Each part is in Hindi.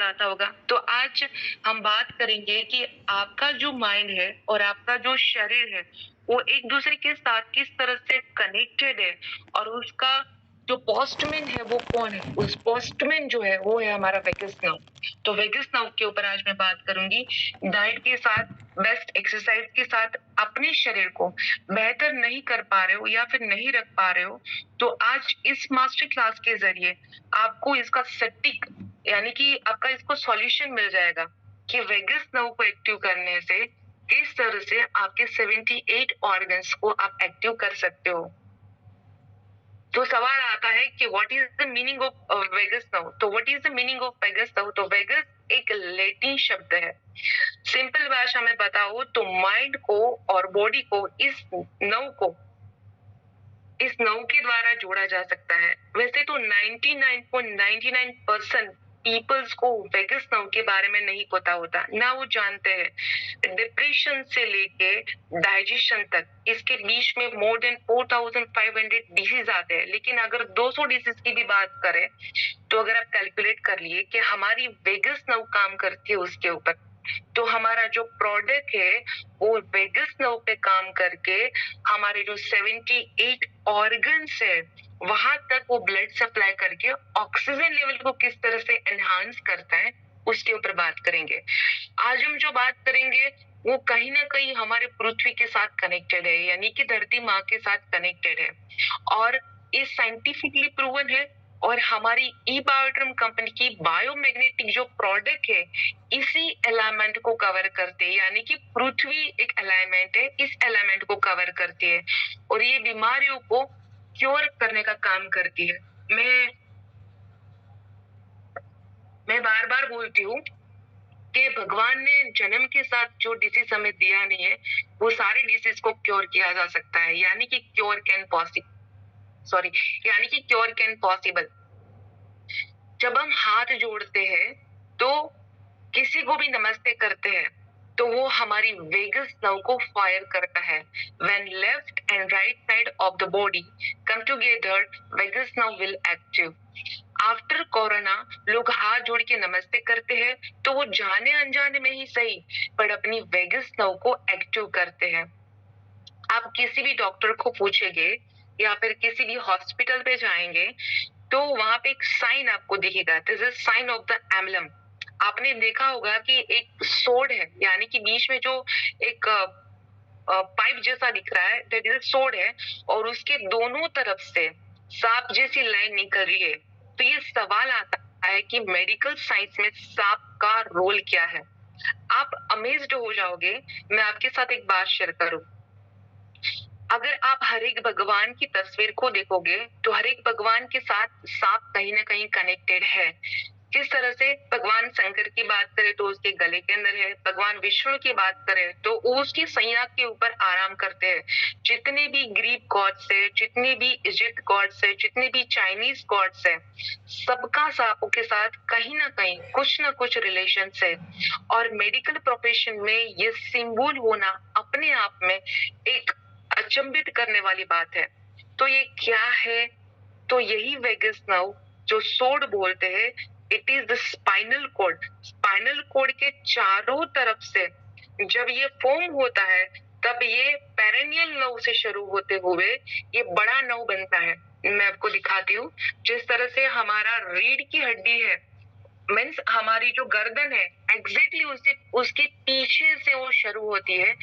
आता होगा। तो आज हम बात करेंगे कि आपका जो माइंड है और आपका जो शरीर है, वो एक-दूसरे के साथ किस तरह से कनेक्टेड है और उसका जो पोस्टमैन है वो कौन है? उस पोस्टमैन जो है वो है हमारा वेगस नर्व। तो वेगस नर्व के ऊपर आज मैं बात करूँगी। डाइट के साथ, बेस्ट एक्सरसाइज के साथ अपने शरीर को बेहतर नहीं कर पा रहे हो या फिर नहीं रख पा रहे हो, तो आज इस मास्टर क्लास के ज़रिए आपको इसका सटीक यानी कि आपका इसको सॉल्यूशन मिल जाएगा कि वेगस नर्व को एक्टिव करने से किस तरह से आपके 78 ऑर्गन्स को आप एक्टिव कर सकते हो। तो सवाल आता है कि what is the meaning of vagus nerve? तो what is the meaning of vagus nerve? तो वेगस एक लैटिन शब्द है। सिंपल भाषा में बताओ तो माइंड को और बॉडी को इस नव के द्वारा जोड़ा जा सकता है। वैसे तो 99.99% पीपल्स को वेगस नव के बारे में नहीं पता होता, ना वो जानते हैं। डिप्रेशन से लेके डाइजेशन तक इसके बीच में मोर देन 4500 डिसीज आते हैं। लेकिन अगर 200 डिसीज की भी बात करें तो अगर आप कैलकुलेट कर लिए कि हमारी वेगस नव काम करती है उसके ऊपर, तो हमारा जो प्रोडक्ट है वो वेगस नर्व पे काम करके हमारे जो 78 ऑर्गन्स है वहां तक वो ब्लड सप्लाई करके ऑक्सीजन लेवल को किस तरह से एनहांस करता है उसके ऊपर बात करेंगे। आज हम जो बात करेंगे वो कहीं ना कहीं हमारे पृथ्वी के साथ कनेक्टेड है, यानी कि धरती माँ के साथ कनेक्टेड है और ये साइंटिफिकली प्रूवन है। और हमारी ई बायोट्रम कंपनी की बायोमैग्नेटिक जो प्रोडक्ट है इसी एलिमेंट को कवर करते हैं, यानी कि पृथ्वी एक एलिमेंट है, इस एलिमेंट को कवर करती है और ये बीमारियों को क्योर करने का काम करती है। मैं बार बार बोलती हूँ कि भगवान ने जन्म के साथ जो डिसीज हमें दिया नहीं है वो सारे डिसीज को क्योर किया जा सकता है, यानी कि क्योर कैन पॉसिबल। जब हम हाथ जोड़ते हैं तो किसी को भी नमस्ते करते हैं तो वो हमारी वेगस नर्व को फायर करता है। When left and right side of the body come together, vagus nerve will active. After corona लोग हाथ जोड़ के नमस्ते करते हैं तो वो जाने अनजाने में ही सही पर अपनी वेगस नर्व को एक्टिव करते हैं। आप किसी भी डॉक्टर को पूछेंगे या फिर किसी भी हॉस्पिटल पे जाएंगे तो वहां पे एक साइन आपको दिखेगा, this is sine of the emblem. आपने देखा होगा कि एक सोड है, यानी कि बीच में जो एक पाइप जैसा दिख रहा है, दैट इज सोड है और उसके दोनों तरफ से सांप जैसी लाइन निकल रही है। तो ये सवाल आता है कि मेडिकल साइंस में सांप का रोल क्या है। आप अमेज्ड हो जाओगे। मैं आपके साथ एक बात शेयर करूं। अगर आप हर एक भगवान की तस्वीर को देखोगे तो हर एक भगवान के साथ सांप कहीं ना कहीं कनेक्टेड है। किस तरह से भगवान शंकर की बात करें तो उसके गले के अंदर है, भगवान विष्णु की बात करें तो उसकी सैया के ऊपर आराम करते हैं। जितने भी ग्रीक गॉड्स है, जितने भी इजिप्ट गॉड्स है, जितने भी चाइनीज गॉड्स है, सबका सांपों के साथ कहीं ना कुछ रिलेशन है। और मेडिकल प्रोफेशन में ये सिंबल होना अपने आप में एक अचंभित करने वाली बात है। तो ये क्या है? तो यही वेगस नर्व जो सोड बोलते हैं, it is the spinal cord. Spinal cord के चारों तरफ से जब ये फॉर्म होता है तब ये पेरेनियल नर्व से शुरू होते हुए ये बड़ा नर्व बनता है। मैं आपको दिखाती हूँ। जिस तरह से हमारा रीढ़ की हड्डी है, मीन्स हमारी जो गर्दन है एग्जैक्टली उसके पीछे से वो शुरू होती है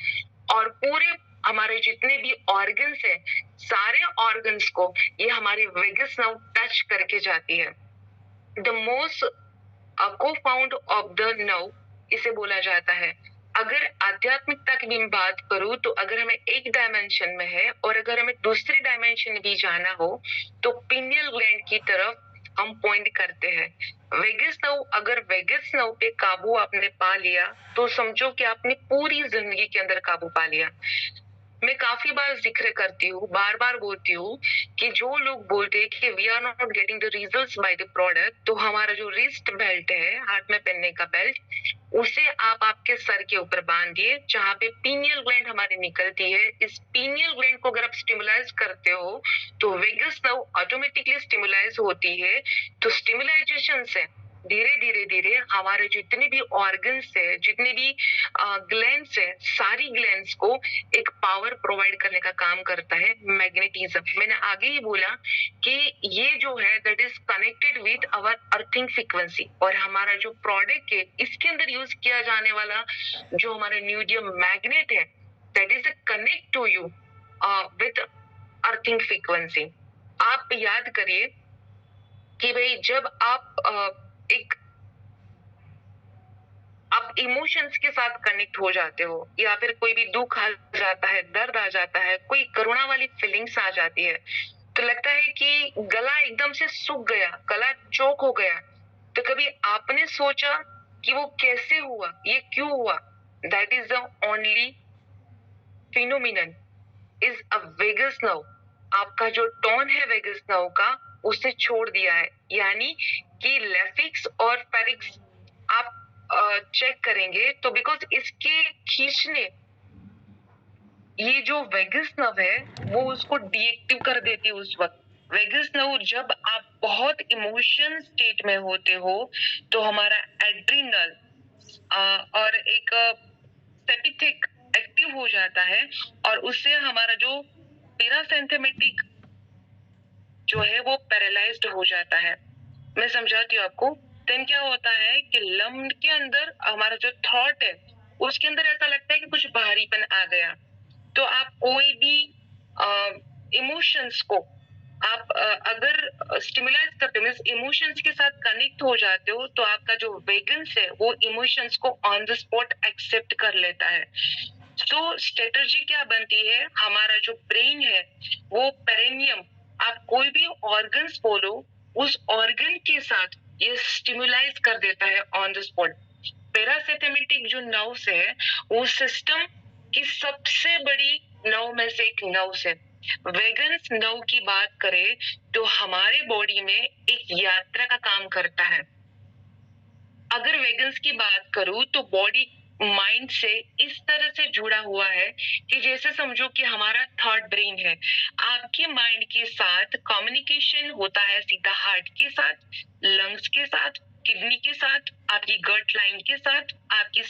और पूरे हमारे जितने भी ऑर्गन्स है, सारे ऑर्गन्स को ये हमारी वेगस नर्व टच करके जाती है। The most confound of the nerve इसे बोला जाता है। अगर आध्यात्मिकता की भी बात करूं तो अगर हमें एक डायमेंशन में है और अगर हमें दूसरे डायमेंशन भी जाना हो तो पिनियल ग्लैंड की तरफ हम पॉइंट करते हैं। अगर वेगस नर्व पे काबू आपने पा लिया तो समझो कि आपने पूरी जिंदगी के अंदर काबू पा लिया। मैं काफी बार जिक्र करती हूँ, बार बार बोलती हूँ कि जो लोग बोलते हैं कि we are not getting the results by the product, तो हमारा जो रिस्ट बेल्ट है, हाथ में पहनने का बेल्ट, उसे आप आपके सर के ऊपर बांधिए जहाँ पे पीनियल ग्लैंड हमारी निकलती है। इस पीनियल ग्लैंड को अगर आप स्टिमुलाइज करते हो तो वेगस नर्व ऑटोमेटिकली स्टिमुलाइज होती है। तो स्टिमुलाइजेशन से धीरे धीरे धीरे हमारे जितने भी ऑर्गन्स है, जितने भी ग्लैंड्स है, सारी ग्लैंड्स को एक पावर प्रोवाइड करने का काम करता है मैग्नेटिज्म। मैंने आगे ही बोला कि ये जो है that is connected with our earthing frequency, और हमारा जो प्रोडक्ट है इसके अंदर यूज किया जाने वाला जो हमारा न्यूडियम मैग्नेट है that is connect to you with earthing frequency. आप याद करिए कि भाई जब आप इमोशंस के साथ कनेक्ट हो जाते हो, या फिर कोई भी दुख आ जाता है, दर्द आ जाता है, कोई करुणा वाली फीलिंग्स आ जाती है, तो लगता है कि गला एकदम से सूख गया, गला चोक हो गया। तो कभी आपने सोचा कि वो कैसे हुआ, ये क्यों हुआ? That is the only phenomenon is a vagus nerve. आपका जो टोन है वेगस नर्व का उसने छोड़ दिया है, यानी कि लेफिक्स और फेरिक्स आप चेक करेंगे तो बिकॉज इसके खींचने ये जो वेगस नर्व है वो उसको डीएक्टिव कर देती है उस वक्त। वेगस नर्व जब आप बहुत इमोशन स्टेट में होते हो तो हमारा एड्रिनल और एक सेपिथिक एक्टिव हो जाता है, और उससे हमारा जो पैरासिम्पैथेटिक जो है वो पैरालाइज्ड हो जाता है। मैं समझाती हूँ आपको। देन क्या होता है कि लंग के अंदर हमारा जो थॉट है उसके अंदर ऐसा लगता है कि कुछ भारीपन आ गया। तो आप कोई भी इमोशंस को आप अगर स्टिमुलाइज करते हो, मींस इमोशंस के साथ कनेक्ट हो जाते हो, तो आपका जो वेगन्स है वो इमोशंस को ऑन द स्पॉट एक्सेप्ट कर लेता है। तो स्ट्रेटजी क्या बनती है, हमारा जो ब्रेन है वो पेरेनियम, आप कोई भी ऑर्गन्स बोलो, उस ऑर्गन के साथ ये स्टिमुलाइज कर देता है ऑन द स्पॉट। पैरासिम्पैथेटिक जो नर्व्स है वो सिस्टम की सबसे बड़ी नर्व में से एक नर्व है। वेगन्स नर्व की बात करें तो हमारे बॉडी में एक यात्रा का काम करता है। अगर वेगन्स की बात करूं तो बॉडी माइंड से इस तरह से जुड़ा हुआ है कि जैसे समझो कि हमारा थर्ड ब्रेन है। आपके माइंड के साथ कम्युनिकेशन होता है सीधा हार्ट के साथ, लंग्स के साथ, किडनी के साथ, आपकी गट लाइन के साथ, आपकी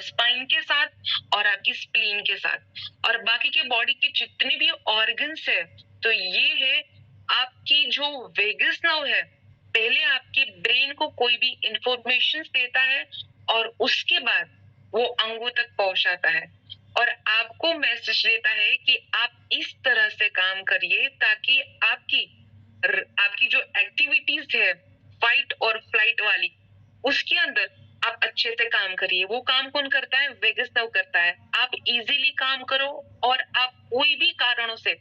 स्पाइन के साथ और आपकी स्प्लीन के साथ, और बाकी के बॉडी के जितने भी ऑर्गन्स है। तो ये है आपकी जो वेगस नर्व है, पहले आपके ब्रेन को कोई भी इंफॉर्मेशन देता है और उसके बाद वो अंगों तक पहुंचाता है और आपको मैसेज देता है कि आप इस तरह से काम करिए ताकि आपकी जो एक्टिविटीज है फाइट और फ्लाइट वाली, उसके अंदर आप अच्छे से काम करिए। वो काम कौन करता है? वेगस नर्व करता है। आप इजीली काम करो, और आप कोई भी कारणों से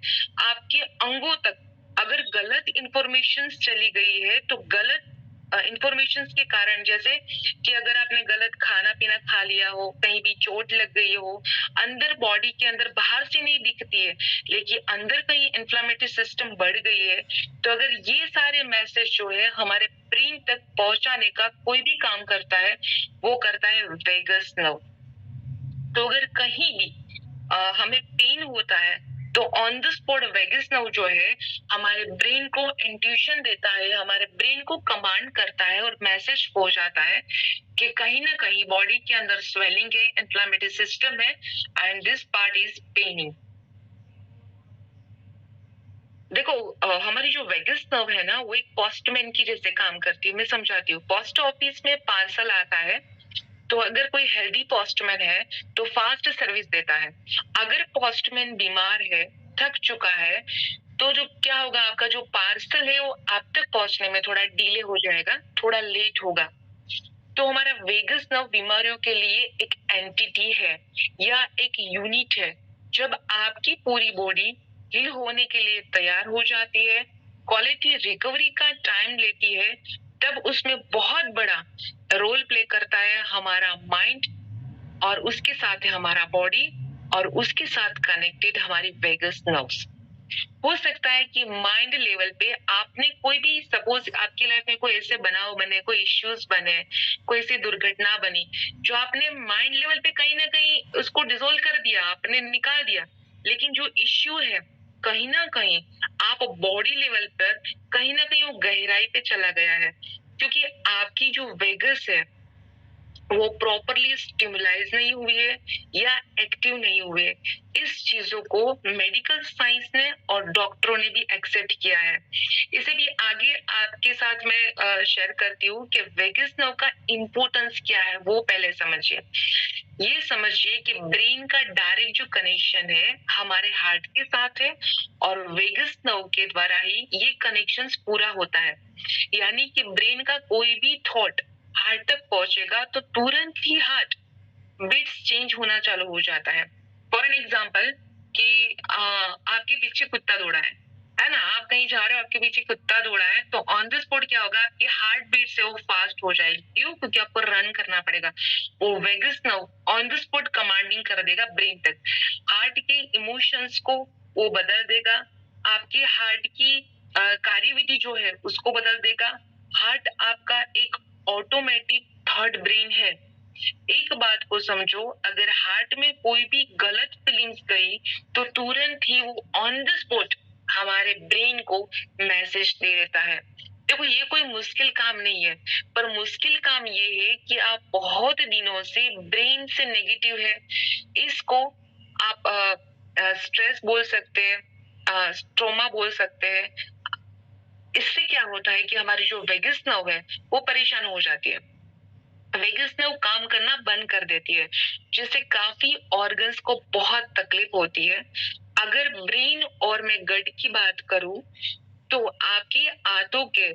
आपके अंगों तक अगर गलत इंफॉर्मेशन चली गई है तो गलत इंफॉर्मेशन के कारण, जैसे कि अगर आपने गलत खाना पीना खा लिया हो, कहीं भी चोट लग गई हो, अंदर बॉडी के अंदर बाहर से नहीं दिखती है लेकिन अंदर कहीं इन्फ्लेमेटरी सिस्टम बढ़ गई है, तो अगर ये सारे मैसेज जो है हमारे ब्रेन तक पहुंचाने का कोई भी काम करता है वो करता है वेगस नर्व। तो अगर कहीं भी हमें पेन होता है तो on the spot vagus nerve जो है हमारे ब्रेन को इंट्यूशन देता है, हमारे ब्रेन को कमांड करता है और मैसेज पहुंचाता है कि कहीं ना कहीं बॉडी के अंदर स्वेलिंग है, इन्फ्लेमेटरी सिस्टम है and this part is Penning. देखो हमारी जो वेगस नर्व है ना वो एक पोस्टमैन की जैसे काम करती है। मैं समझाती हूँ। पोस्ट ऑफिस में पार्सल आता है तो अगर कोई हेल्दी पोस्टमैन है तो फास्ट सर्विस देता है। अगर पोस्टमैन बीमार है, थक चुका है, तो जो क्या होगा, आपका जो पार्सल है वो आप तक पहुंचने में थोड़ा डिले हो जाएगा, थोड़ा लेट होगा। तो हमारा वेगस नर्व बीमारियों के लिए एक एंटिटी है या एक यूनिट है। जब आपकी पूरी बॉडी हील होने के लिए तैयार हो जाती है, क्वालिटी रिकवरी का टाइम लेती है, तब उसमें बहुत बड़ा रोल प्ले करता है हमारा माइंड, और उसके साथ है हमारा बॉडी, और उसके साथ कनेक्टेड हमारी वेगस नर्व्स। हो सकता है कि माइंड लेवल पे आपने कोई भी, सपोज आपकी लाइफ में कोई ऐसे बनाव बने, कोई इश्यूज बने, कोई ऐसी दुर्घटना बनी जो आपने माइंड लेवल पे कहीं ना कहीं उसको डिसोल्व कर दिया, आपने निकाल दिया, लेकिन जो इश्यू है कहीं ना कहीं आप बॉडी लेवल पर कहीं ना कहीं वो गहराई पे चला गया है, क्योंकि आपकी जो वेगस है वो प्रॉपरली स्टिमुलाइज नहीं हुई है या एक्टिव नहीं हुई है। इस चीजों को मेडिकल साइंस ने और डॉक्टरों ने भी एक्सेप्ट किया है। इसे भी आगे आपके साथ मैं शेयर करती हूँ कि वेगस नर्व का इम्पोर्टेंस क्या है, वो पहले समझिए। ये समझिए कि ब्रेन का डायरेक्ट जो कनेक्शन है हमारे हार्ट के साथ है, और वेगस नर्व के द्वारा ही ये कनेक्शंस पूरा होता है। यानी कि ब्रेन का कोई भी थॉट हार्ट तक पहुंचेगा तो तुरंत ही हार्ट बीट्स चेंज होना चालू हो जाता है। फॉर एन एग्जाम्पल कि आपके पीछे कुत्ता दौड़ा है ना, आप कहीं जा रहे हो, आपके पीछे कुत्ता दौड़ा है, तो ऑन द स्पॉट क्या होगा, आपकी हार्ट बीट से वो फास्ट हो जाएगी। क्यों? क्योंकि आपको रन करना पड़ेगा। वो vagus nerve on the spot commanding कर देगा ब्रेन तक, हार्ट के इमोशंस को वो बदल देगा, आपके हार्ट की कार्यविधि जो है उसको बदल देगा। हार्ट आपका एक ऑटोमेटिक थर्ड ब्रेन है। एक बात को समझो, अगर हार्ट में कोई भी गलत फीलिंग्स गई तो तुरंत ही वो ऑन द स्पॉट हमारे ब्रेन को मैसेज दे देता है। देखो ये कोई मुश्किल काम नहीं है, पर मुश्किल काम ये है कि आप बहुत दिनों से ब्रेन से नेगेटिव है। इसको आप स्ट्रेस बोल सकते हैं, ट्रॉमा बोल सकते हैं। इससे क्या होता है कि हमारी जो वेगस नर्व है वो परेशान हो जाती है, वेगस नर्व काम करना बंद कर देती है, जिससे काफी ऑर्गन्स को बहुत तकलीफ होती है। अगर ब्रेन और मैं गट की बात करूं तो आपकी आंतों के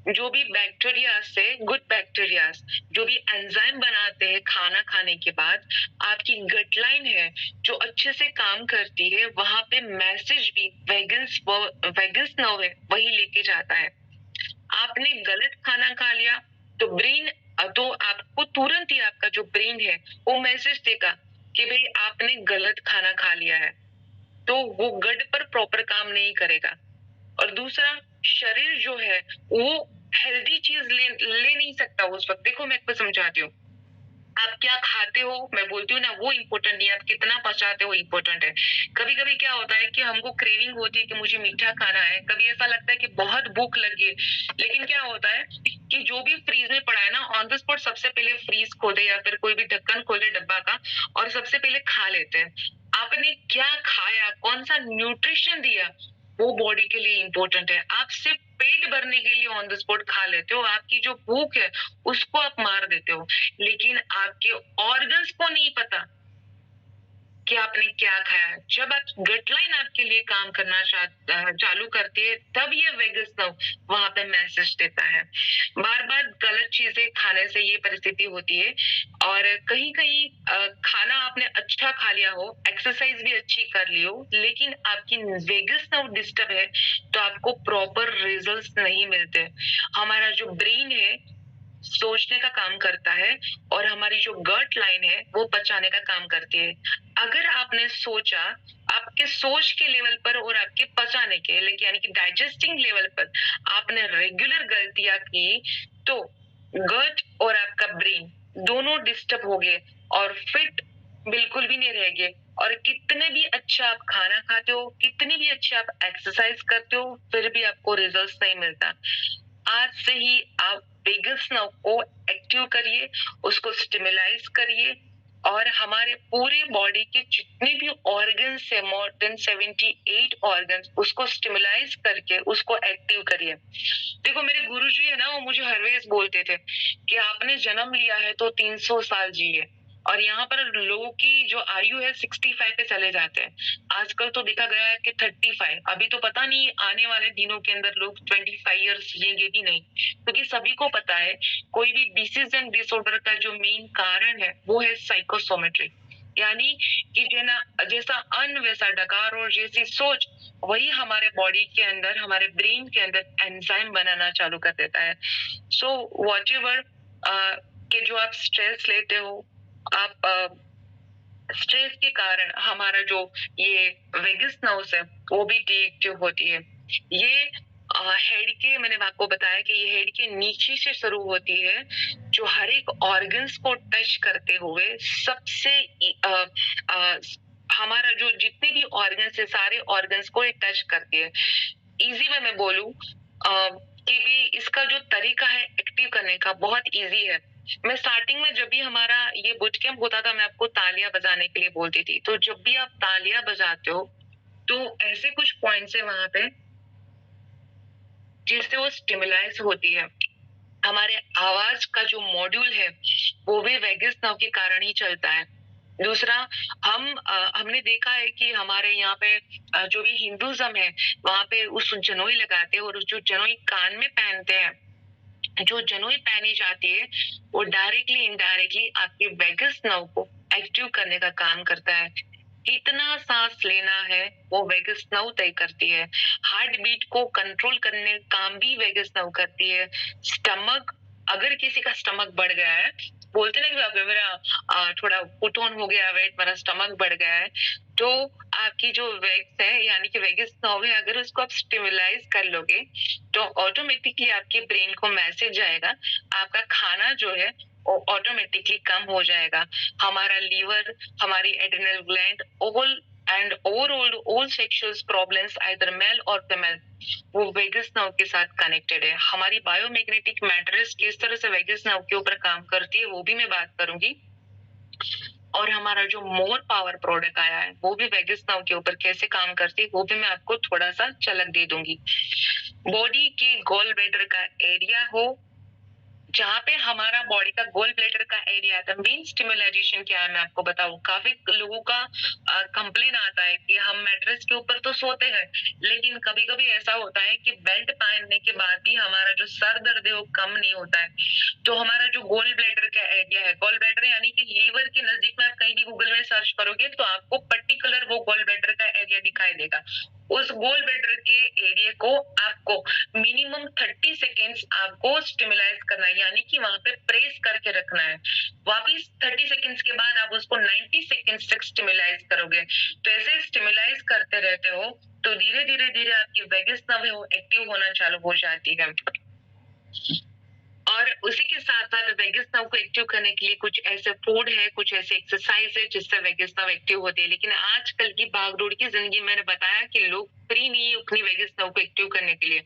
जो भी बैक्टीरिया से गुड बैक्टीरिया जो भी एंजाइम बनाते हैं खाना खाने के बाद, आपकी गट लाइन है जो अच्छे से काम करती है, वहां पे मैसेज भी वेगस नर्व है वही लेके जाता है। आपने गलत खाना खा लिया तो ब्रेन तो आपको तुरंत ही आपका जो ब्रेन है वो मैसेज देगा कि भाई आपने गलत खाना खा लिया है, तो वो गट पर प्रॉपर काम नहीं करेगा। और दूसरा, शरीर जो है वो हेल्दी चीज ले नहीं सकता उस वक्त। देखो मैं आपको समझाती हूँ, आप क्या खाते हो मैं बोलती हूँ ना, वो इम्पोर्टेंट नहीं है, आप कितना पचाते हो इम्पोर्टेंट है। कभी कभी क्या होता है कि हमको क्रेविंग होती है कि मुझे मीठा खाना है, कभी ऐसा लगता है कि बहुत भूख लगी है, लेकिन क्या होता है कि जो भी फ्रीज में पड़ा है ना, ऑन द स्पॉट सबसे पहले फ्रीज खोले या फिर कोई भी ढक्कन खोले डब्बा का, और सबसे पहले खा लेते हैं। आपने क्या खाया, कौन सा न्यूट्रिशन दिया, वो बॉडी के लिए इम्पोर्टेंट है। आप सिर्फ पेट भरने के लिए ऑन द स्पॉट खा लेते हो, आपकी जो भूख है उसको आप मार देते हो, लेकिन आपके ऑर्गन्स को नहीं पता कि आपने क्या खाया। जब आप गट लाइन आपके लिए काम करना चालू करती है, तब ये वेगस नर्व वहां पे मैसेज देता है। बार बार गलत चीजें खाने से ये परिस्थिति होती है। और कहीं कहीं खाना आपने अच्छा खा लिया हो, एक्सरसाइज भी अच्छी कर ली हो, लेकिन आपकी वेगस नर्व डिस्टर्ब है, तो आपको प्रॉपर रिजल्ट्स नहीं मिलते। हमारा जो ब्रेन है सोचने का काम करता है, और हमारी जो गट लाइन है वो पचाने का काम करती है। अगर आपने सोचा, आपके सोच के लेवल पर और आपके पचाने के यानी कि डाइजेस्टिंग लेवल पर आपने रेगुलर गलतियां की, तो गट और आपका ब्रेन दोनों डिस्टर्ब हो गए और फिट बिल्कुल भी नहीं रह गए। और कितने भी अच्छा आप खाना खाते हो, कितनी भी अच्छी आप एक्सरसाइज करते हो, फिर भी आपको रिजल्ट्स नहीं मिलता। आज से ही आप वेगस नर्व को एक्टिव करिए, उसको स्टिमुलाइज करिए, और हमारे पूरे बॉडी के जितने भी ऑर्गन्स है, मोर देन 78 ऑर्गन्स, उसको स्टिमुलाइज करके उसको एक्टिव करिए। देखो मेरे गुरुजी है ना, वो मुझे हरवेज बोलते थे कि आपने जन्म लिया है तो 300 साल जिए, और यहाँ पर लोगों की जो आयु है 65 पे चले जाते हैं। आजकल तो देखा गया है कि 35, अभी तो पता नहीं आने वाले दिनों के अंदर लोग 25 ईयर्स जिएंगे भी नहीं, क्योंकि सभी को पता है कोई भी डिसीज एंड डिसऑर्डर का जो मेन कारण है वो है साइकोसोमेट्रिक, यानी कि जैसा अन्न वैसा डकार, और जैसी सोच वही हमारे बॉडी के अंदर, हमारे ब्रेन के अंदर एंजाइम बनाना चालू कर देता है। सो वॉट एवर कि जो आप स्ट्रेस लेते हो, आप स्ट्रेस के कारण हमारा जो ये वेगस नर्व्स है वो भी डीएक्टिव होती है। ये हेड के, मैंने आपको बताया कि ये हेड के नीचे से शुरू होती है, जो हर एक ऑर्गन्स को टच करते हुए सबसे अ, अ, हमारा जो जितने भी ऑर्गन्स है सारे ऑर्गन्स को ये टच करती है। इजी वे में बोलूं कि भी इसका जो तरीका है एक्टिव करने का बहुत इजी है। मैं स्टार्टिंग में जब भी हमारा ये बूट कैंप होता था मैं आपको तालियां बजाने के लिए बोलती थी। तो जब भी आप तालियां बजाते हो तो ऐसे कुछ पॉइंट्स है वहां पे जिससे वो स्टिमुलाइज होती है। हमारे आवाज का जो मॉड्यूल है वो भी वेगस नर्व के कारण ही चलता है। दूसरा, हमने देखा है कि हमारे यहाँ पे जो भी हिंदुज्म है वहां पे उस जनोई लगाते हैं और उस जो जनोई कान में पहनते हैं, जो जनोई पहनी जाती है वो डायरेक्टली इनडायरेक्टली आपके वेगस नर्व को एक्टिव करने का काम करता है। कितना सांस लेना है वो वेगस नर्व तय करती है। हार्ट बीट को कंट्रोल करने का काम भी वेगस नर्व करती है। स्टमक, अगर किसी का स्टमक बढ़ गया है, बोलते ना कि बाप रे मेरा थोड़ा पुट ऑन हो गया वेट, मेरा स्टमक बढ़ गया है, तो आपकी जो वेग्स है यानी कि वेगस नर्व है, अगर उसको आप स्टिमुलाइज कर लोगे तो ऑटोमेटिकली आपके ब्रेन को मैसेज जाएगा, आपका खाना जो है वो ऑटोमेटिकली कम हो जाएगा। हमारा लीवर, हमारी adrenal gland, all and overall all sexual problems either male और फीमेल वो वेगस नर्व के साथ कनेक्टेड है। हमारी बायोमैग्नेटिक मैट्रिक्स किस तरह से वेगस नर्व के ऊपर काम करती है वो भी मैं बात करूंगी। और हमारा जो मोर पावर प्रोडक्ट आया है वो भी वेगस नर्व के ऊपर कैसे काम करती है वो भी मैं आपको थोड़ा सा झलक दे दूंगी। बॉडी के गॉल ब्लैडर का एरिया हो, जहाँ पे हमारा बॉडी का गोल ब्लैडर का एरिया आता है, मेन स्टिमुलाइजेशन क्या है मैं आपको बताऊं। काफी लोगों का कंप्लेन आता है कि हम मैट्रेस के ऊपर तो सोते हैं लेकिन कभी कभी ऐसा होता है कि बेल्ट पहनने के बाद भी हमारा जो सर दर्द है वो कम नहीं होता है। तो हमारा जो गोल ब्लैडर का एरिया है, गोल ब्लैडर यानी कि लीवर के नजदीक में आप कहीं भी गूगल में सर्च करोगे तो आपको पर्टिकुलर वो गोल ब्लैडर का एरिया दिखाई देगा। उस गोल ब्लैडर के एरिया को आपको मिनिमम 30 सेकेंड्स आपको स्टिमुलाइज करना है, यानी कि वहां पे प्रेस करके रखना है। वापिस 30 सेकेंड्स के बाद आप उसको 90 सेकेंड्स तक स्टिमुलाइज करोगे। तो ऐसे स्टिमुलाइज करते रहते हो तो धीरे धीरे धीरे आपकी वेगस नर्व है वो एक्टिव होना चालू हो जाती है। और उसी के साथ साथ वेगस नर्व को एक्टिव करने के लिए कुछ ऐसे फूड है, कुछ ऐसे एक्सरसाइज है जिससे वेगस नर्व एक्टिव होती है। लेकिन आजकल की भागदौड़ की जिंदगी मैंने बताया कि लोग फ्री नहीं है अपनी वेगस नर्व को एक्टिव करने के लिए।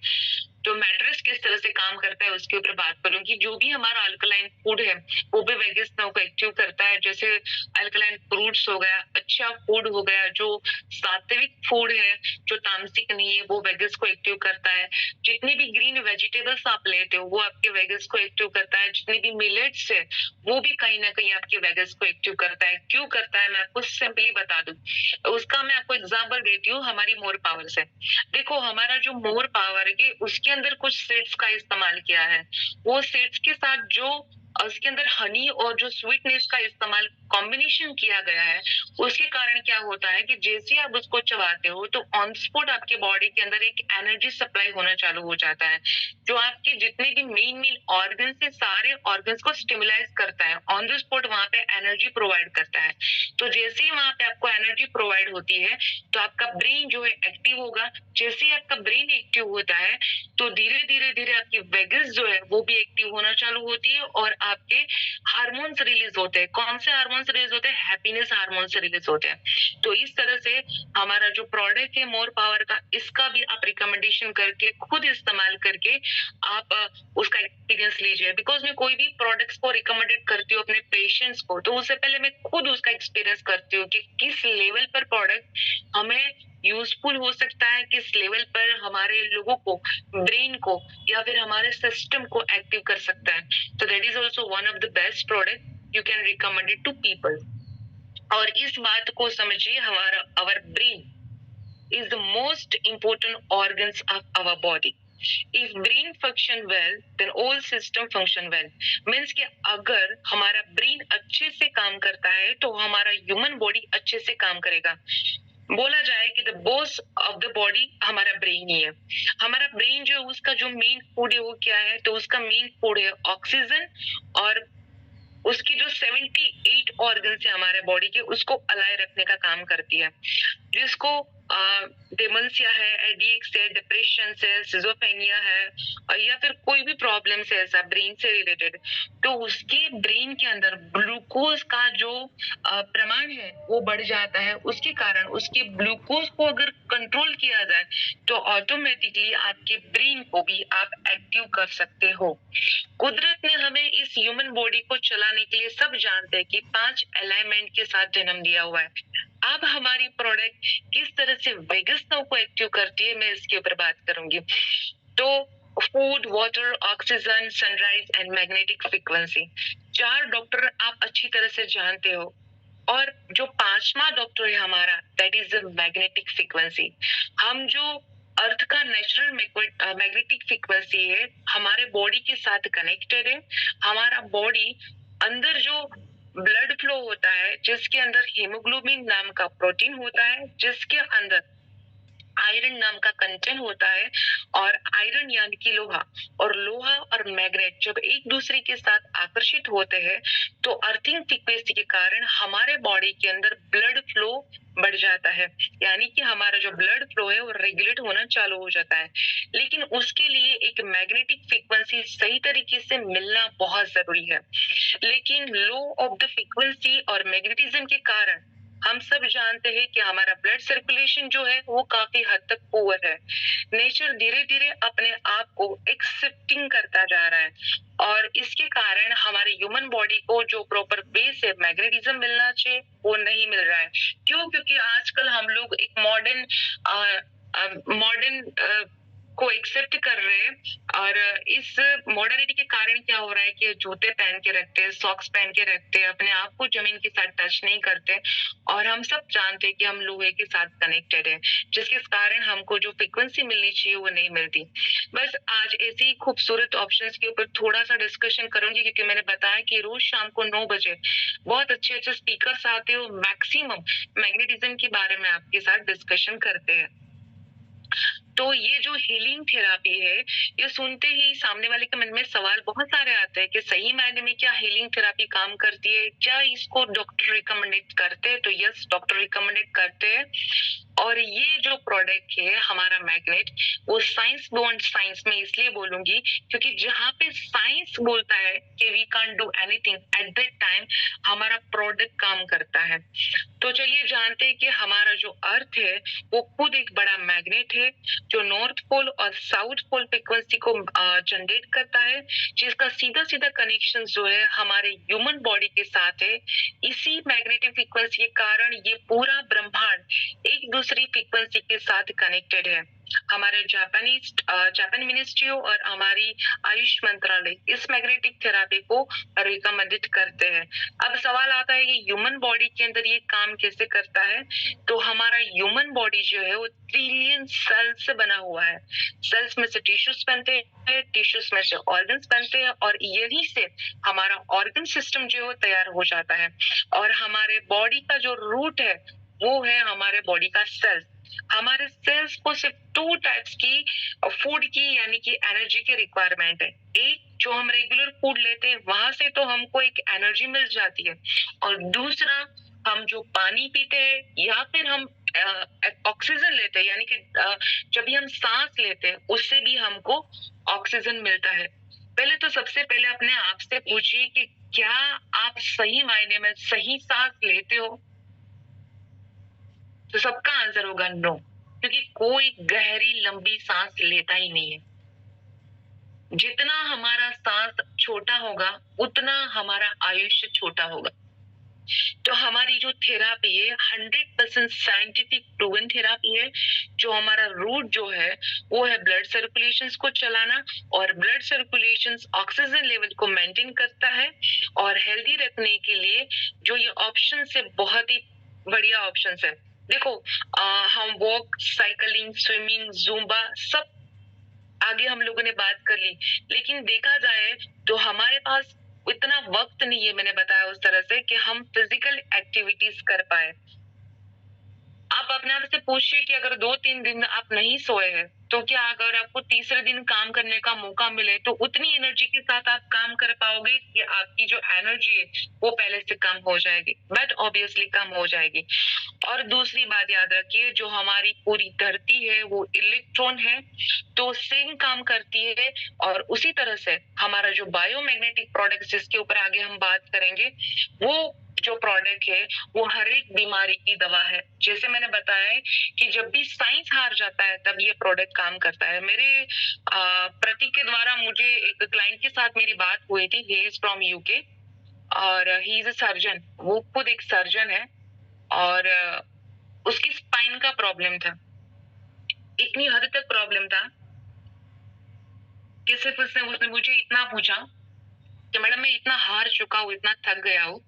तो मैट्रेस किस तरह से काम करता है उसके ऊपर बात करूंगी। जो भी हमारा अल्कलाइन फूड है वो भी वेगस नर्व को एक्टिव करता है। जैसे अल्कलाइन फ्रूट्स हो गया, अच्छा फूड हो गया, जो सात्विक फूड है, जो तामसिक नहीं है, वो वेगस को एक्टिव करता है। जितनी भी ग्रीन वेजिटेबल्स आप लेते हो वो आपके वेगस को एक्टिव करता है। जितनी भी मिलेट्स है वो भी कहीं ना कहीं आपके वेगस को एक्टिव करता है। क्यों करता है मैं आपको सिंपली बता दूं, उसका मैं आपको एग्जांपल देती हूँ हमारी मोर पावर से। देखो हमारा जो मोर पावर है उसके अंदर कुछ सीड्स का इस्तेमाल किया है। वो सीड्स के साथ जो उसके अंदर हनी और जो स्वीटनेस का इस्तेमाल कॉम्बिनेशन किया गया है, उसके कारण क्या होता है कि जैसे आप उसको चबाते हो तो ऑन स्पॉट आपके बॉडी के अंदर एक एनर्जी सप्लाई होना चालू हो जाता है, जो आपके जितने भी मेन मेन ऑर्गन से सारे ऑर्गन्स को स्टिमुलाइज करता है, ऑन द स्पॉट वहां पे एनर्जी प्रोवाइड करता है। तो जैसे ही वहां पे आपको एनर्जी प्रोवाइड होती है तो आपका ब्रेन जो है एक्टिव होगा। जैसे ही आपका ब्रेन एक्टिव होता है तो धीरे धीरे धीरे आपकी वेगस जो है वो भी एक्टिव होना चालू होती है और आपके हार्मोन्स रिलीज होते हैं। कौन से हार्मोन्स रिलीज होते हैं? हैप्पीनेस हार्मोन्स रिलीज होते हैं। तो इस तरह से हमारा जो प्रोडक्ट है मोर पावर का, इसका भी आप रिकमेंडेशन करके खुद इस्तेमाल करके आप उसका एक्सपीरियंस लीजिए। बिकॉज मैं कोई भी प्रोडक्ट्स को रिकमेंडेड करती हूँ अपने पेशेंट्स को तो उससे पहले मैं खुद उसका एक्सपीरियंस करती हूँ कि किस लेवल पर प्रोडक्ट हमें यूजफुल हो सकता है, किस लेवल पर हमारे लोगों को, ब्रेन को या फिर हमारे सिस्टम को एक्टिव कर सकता है। तो that is also one of the best product you can recommend it to people. और इस बात को समझिए, हमारा our brain is the most important organs of our body. If brain function well, then all system function well. Means कि अगर हमारा ब्रेन अच्छे से काम करता है तो हमारा ह्यूमन बॉडी अच्छे से काम करेगा। बोला जाए कि the boss of the body हमारा ब्रेन ही है। हमारा ब्रेन जो है उसका जो मेन फूड है वो क्या है? तो उसका मेन फूड है ऑक्सीजन, और उसकी जो 78 ऑर्गन है हमारे बॉडी के उसको अलाय रखने का काम करती है, जिसको डिमेंशिया है, एडिक्स है, डिप्रेशन है, सिजोफ्रेनिया है, या फिर कोई भी प्रॉब्लम है ऐसा ब्रेन से रिलेटेड, तो उसके ब्रेन के अंदर ग्लूकोज का जो प्रमाण है वो बढ़ जाता है। उसके कारण उसके ग्लूकोज को अगर कंट्रोल किया जाए तो ऑटोमेटिकली आपके ब्रेन को भी आप एक्टिव कर सकते हो। कुदरत ने हमें इस ह्यूमन बॉडी को चलाने के लिए, सब जानते हैं कि 5 अलाइनमेंट के साथ जन्म दिया हुआ है। अब हमारी प्रोडक्ट किस तरह से वेगस नर्व को एक्टिव करती है, मैं इसके ऊपर बात करूंगी। तो food, water, oxygen, sunrise and magnetic frequency, 4 doctor आप अच्छी तरह से जानते हो। और जो 5वां डॉक्टर है हमारा, that is the magnetic frequency. हम जो अर्थ का नेचुरल मैग्नेटिक फ्रीक्वेंसी है, हमारे बॉडी के साथ कनेक्टेड है। हमारा बॉडी अंदर जो ब्लड फ्लो होता है, जिसके अंदर हीमोग्लोबिन नाम का प्रोटीन होता है, जिसके अंदर आयरन नाम का कंटेंट होता है, और आयरन यानी कि लोहा, और लोहा और मैग्नेट जब एक दूसरे के साथ आकर्षित होते हैं तो अर्थिंग फ्रीक्वेंसी के कारण हमारे बॉडी के अंदर ब्लड फ्लो बढ़ जाता है, यानी कि हमारा जो ब्लड फ्लो है वो रेगुलेट होना चालू हो जाता है। लेकिन उसके लिए एक मैग्नेटिक फ्रीक्वेंसी सही तरीके से मिलना बहुत जरूरी है। लेकिन लो ऑफ द फ्रीक्वेंसी और मैग्नेटिज्म के कारण हम सब जानते हैं कि हमारा ब्लड सर्कुलेशन जो है वो काफी हद तक पुअर है। नेचर धीरे धीरे अपने आप को एक्सेप्टिंग करता जा रहा है, और इसके कारण हमारे ह्यूमन बॉडी को जो प्रॉपर बेस है मैग्नेटिज्म मिलना चाहिए वो नहीं मिल रहा है। क्यों? क्योंकि आजकल हम लोग एक मॉडर्न को एक्सेप्ट कर रहे हैं, और इस मॉडर्निटी के कारण क्या हो रहा है कि जूते पहन के रखते हैं, सॉक्स पहन के रखते हैं, अपने आप को जमीन के साथ टच नहीं करते, और हम सब जानते हैं कि हम लोहे के साथ कनेक्टेड है, जिसके कारण हमको जो फ्रीक्वेंसी मिलनी चाहिए वो नहीं मिलती। बस आज ऐसे ही खूबसूरत ऑप्शंस के ऊपर थोड़ा सा डिस्कशन करूंगी, क्योंकि मैंने बताया कि रोज शाम को 9 बजे बहुत अच्छे अच्छे स्पीकर्स आते हो, मैक्सिमम मैग्नेटिज्म के बारे में आपके साथ डिस्कशन करते हैं। तो ये जो हीलिंग थेरापी है, ये सुनते ही सामने वाले के मन में सवाल बहुत सारे आते हैं कि सही मायने में क्या हीलिंग थेरापी काम करती है, क्या इसको डॉक्टर रिकमेंडेड करते हैं? तो यस, डॉक्टर रिकमेंडेड करते हैं। और ये जो प्रोडक्ट है हमारा मैग्नेट, वो साइंस बियॉन्ड साइंस में इसलिए बोलूंगी क्योंकि जहाँ पे साइंस बोलता है कि we can't do anything, at that time हमारा प्रोडक्ट काम करता है। तो चलिए जानते हैं कि हमारा जो अर्थ है वो खुद एक बड़ा मैग्नेट है, जो नॉर्थ पोल और साउथ पोल फ्रीक्वेंसी को जनरेट करता है, जिसका सीधा सीधा कनेक्शन जो है हमारे ह्यूमन बॉडी के साथ है। इसी मैग्नेटिक फ्रीक्वेंसी के कारण ये पूरा ब्रह्मांड एक दूसरी फ्रीक्वेंसी के साथ कनेक्टेड है। हमारे जापान मिनिस्ट्री और हमारी आयुष मंत्रालय इस मैग्नेटिक थेरापी को रिकमेंडेड करते हैं। अब सवाल आता है कि ह्यूमन बॉडी के अंदर ये काम कैसे करता है? तो हमारा ह्यूमन बॉडी जो है वो ट्रिलियन सेल्स से बना हुआ है। सेल्स में से टिश्यूज बनते हैं, टिश्यूज में से ऑर्गन्स बनते हैं, और यही से हमारा ऑर्गन सिस्टम जो है वो तैयार हो जाता है। और हमारे बॉडी का जो रूट है वो है हमारे बॉडी का सेल्स। हमारे सेल्स को सिर्फ 2 टाइप्स की फूड की यानी कि एनर्जी की रिक्वायरमेंट है। एक, जो हम रेगुलर फूड लेते हैं वहां से तो हमको एक एनर्जी मिल जाती है, और दूसरा हम जो पानी पीते हैं या फिर हम ऑक्सीजन लेते हैं, यानी कि जब भी हम सांस लेते हैं उससे भी हमको ऑक्सीजन मिलता है। पहले तो सबसे पहले अपने आप से पूछिए कि क्या आप सही मायने में सही सांस लेते हो? तो सबका आंसर होगा नो, क्योंकि कोई गहरी लंबी सांस लेता ही नहीं है। जितना हमारा सांस छोटा होगा उतना हमारा आयुष्य छोटा होगा। तो हमारी जो थेरापी है 100% साइंटिफिक प्रूवन थेरापी है। जो हमारा रूट जो है वो है ब्लड सर्कुलेशन को चलाना, और ब्लड सर्कुलेशन ऑक्सीजन लेवल को मेंटेन करता है, और हेल्दी रखने के लिए जो ये ऑप्शन है बहुत ही बढ़िया ऑप्शन है। देखो, हम वॉक, साइकिलिंग, स्विमिंग, जुम्बा सब आगे हम लोगों ने बात कर ली, लेकिन देखा जाए तो हमारे पास इतना वक्त नहीं है, मैंने बताया उस तरह से, कि हम फिजिकल एक्टिविटीज कर पाए। आप अपने आप से पूछिए कि अगर 2-3 दिन आप नहीं सोए हैं, तो क्या अगर आपको तीसरे दिन काम करने का मौका मिले, तो उतनी एनर्जी के साथ आप काम कर पाओगे कि आपकी जो एनर्जी है, वो पहले से कम हो जाएगी? बट ऑब्वियसली कम हो जाएगी। और दूसरी बात याद रखिए, जो हमारी पूरी धरती है, वो इलेक्ट्रॉन है, तो सेम काम करती है। और उसी तरह से हमारा जो बायोमैग्नेटिक प्रोडक्ट्स, जिसके ऊपर आगे हम बात करेंगे, वो जो प्रोडक्ट है, वो हर एक बीमारी की दवा है। जैसे मैंने बताया है कि जब भी साइंस हार जाता है, तब ये प्रोडक्ट काम करता है। मेरे प्रतीक के द्वारा मुझे एक क्लाइंट के साथ मेरी बात हुई थी। ही इज फ्रॉम यूके और ही इज अ सर्जन। वो खुद एक सर्जन है और उसकी स्पाइन का प्रॉब्लम था। इतनी हद तक प्रॉब्लम था कि सिर्फ उसने मुझे इतना पूछा कि मैडम मैं इतना हार चुका हूँ, इतना थक गया हूँ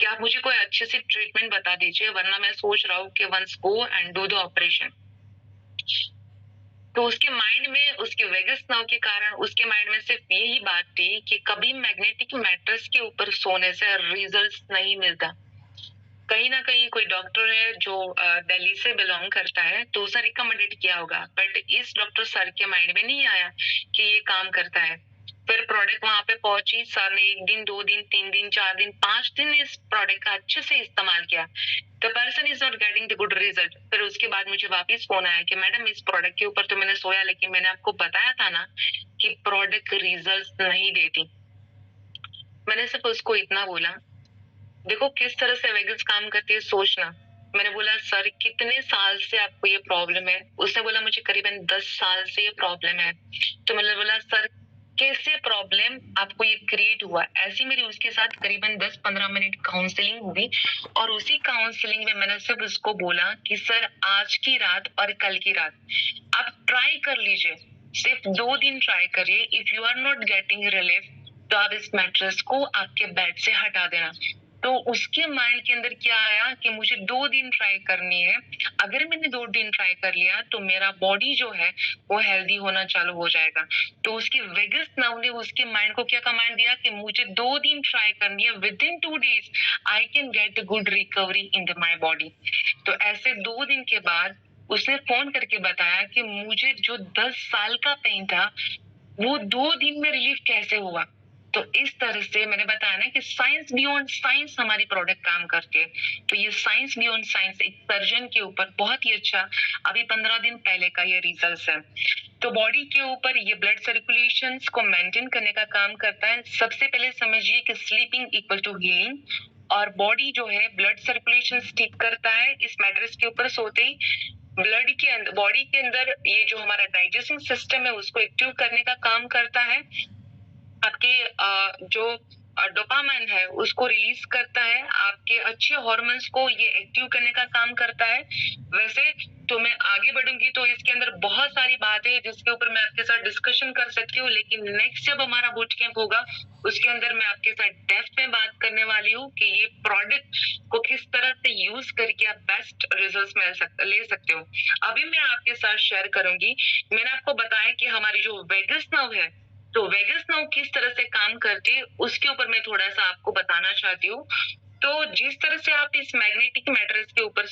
कि आप मुझे कोई अच्छे से ट्रीटमेंट बता दीजिए, वरना मैं सोच रहा हूँ कि once go and do the operation. तो उसके माइंड में, उसके वेगस नर्व के कारण उसके माइंड में सिर्फ यही बात थी कि कभी मैग्नेटिक मैट्रेस के ऊपर सोने से रिजल्ट्स नहीं मिलता। कहीं ना कहीं कोई डॉक्टर है जो दिल्ली से बिलोंग करता है, तो उसने रिकमेंडेड किया होगा, बट इस डॉक्टर सर के माइंड में नहीं आया कि ये काम करता है। फिर प्रोडक्ट वहां पे पहुंची, सर ने 1 दिन, 2 दिन, 3 दिन, 4 दिन, 5 दिन इस प्रोडक्ट का अच्छे से इस्तेमाल किया। The person is not getting the good result. फिर उसके बाद मुझे वापस फोन आया कि मैडम इस प्रोडक्ट के ऊपर तो मैंने सोया, लेकिन मैंने आपको बताया था ना कि प्रोडक्ट रिजल्ट नहीं देती। मैंने सिर्फ उसको इतना बोला, देखो किस तरह से वेगल्स काम करती है, सोचना। मैंने बोला सर कितने साल से आपको ये प्रॉब्लम है? उसने बोला मुझे करीबन 10 साल से ये प्रॉब्लम है। तो मैंने बोला सर कैसे प्रॉब्लम आपको ये क्रिएट हुआ? ऐसी मेरी उसके साथ करीबन 10-15 मिनट काउंसलिंग हुई और उसी काउंसलिंग में मैंने सिर्फ उसको बोला कि सर आज की रात और कल की रात आप ट्राई कर लीजिए, सिर्फ 2 दिन ट्राई करिए। If you are not getting relief, तो आप इस मैट्रेस को आपके बेड से हटा देना। तो उसके माइंड के अंदर क्या आया कि मुझे 2 दिन ट्राई करनी है। अगर मैंने 2 दिन ट्राई कर लिया, तो मेरा बॉडी जो है वो हेल्दी होना चालू हो जाएगा। तो उसके वेगस नर्व ने उसके माइंड को क्या कमांड दिया कि मुझे 2 दिन ट्राई करनी है, with in 2 days I can get good recovery in my body. तो ऐसे 2 दिन के बाद उसने फोन करके बताया कि मुझे जो 10 साल का पेन था, वो 2 दिन में रिलीफ कैसे हुआ। तो इस तरह से मैंने बताया ना कि साइंस बियॉन्ड साइंस हमारी प्रोडक्ट काम करती है। तो ये साइंस बियॉन्ड साइंस एक सर्जन के ऊपर बहुत ही अच्छा, अभी 15 दिन पहले का ये रिजल्ट है। तो बॉडी के ऊपर ये ब्लड सर्कुलेशन को मेंटेन करने का काम करता है। सबसे पहले समझिए कि स्लीपिंग इक्वल टू हीलिंग, और बॉडी जो है ब्लड सर्कुलेशन ठीक करता है इस मैट्रेस के ऊपर सोते ही। ब्लड के अंदर, बॉडी के अंदर ये जो हमारा डाइजेस्टिंग सिस्टम है उसको एक्टिव करने का काम करता है। आपके जो डोपामाइन है उसको रिलीज करता है। आपके अच्छे हार्मोन्स को ये एक्टिव करने का काम करता है। वैसे तो मैं आगे बढ़ूंगी तो इसके अंदर बहुत सारी बातें हैं जिसके ऊपर मैं आपके साथ डिस्कशन कर सकती हूँ, लेकिन नेक्स्ट जब हमारा बूट कैंप होगा उसके अंदर मैं आपके साथ डेप्थ में बात करने वाली हूँ कि ये प्रोडक्ट को किस तरह से यूज करके आप बेस्ट रिजल्ट ले सकते हो। अभी मैं आपके साथ शेयर करूंगी, मैंने आपको बताया कि हमारी जो वेगस नर्व है, तो वेगस नर्व किस तरह से काम करती है उसके ऊपर मैं थोड़ा सा आपको बताना चाहती हूँ। तो जिस तरह से आप इस मैग्नेटिक मैट्रेस के ऊपर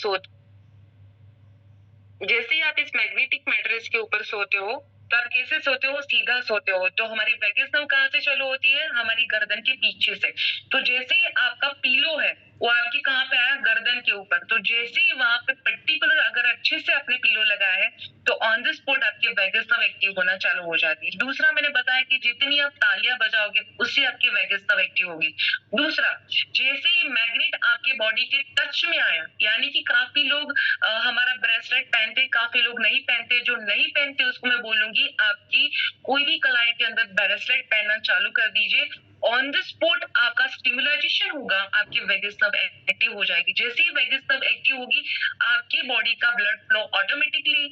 जैसे ही आप इस मैग्नेटिक मैट्रेस के ऊपर सोते हो, तो आप कैसे सोते हो? सीधा सोते हो। तो हमारी वेगस नर्व कहाँ से चालू होती है? हमारी गर्दन के पीछे से। तो जैसे ही आपका पीलो है वो आपकी कहाँ पे आया? गर्दन के ऊपर। तो जैसे ही वहां पे पर्टिकुलर अगर अच्छे से आपने पीलो लगाया है, तो ऑन द स्पॉट आपकी वेगस नर्व एक्टिव होना चालू हो जाती है। दूसरा मैंने बताया कि जितनी आप तालियां बजाओगे उससे आपकी वेगस नर्व एक्टिव होगी। दूसरा, जैसे ही मैग्नेट आपके बॉडी के टच में आया, यानी कि काफी लोग हमारा ब्रेसलेट पहनते, काफी लोग नहीं पहनते। जो नहीं पहनते उसको मैं बोलूंगी आपकी कोई भी कलाई के अंदर ब्रेसलेट पहनना चालू कर दीजिए। ऑन द स्पॉट आपका स्टिमुलेशन होगा, आपकी वेगस नर्व एक्टिव हो जाएगी। जैसे ही वेगस नर्व एक्टिव होगी, आपकी बॉडी का ब्लड फ्लो ऑटोमेटिकली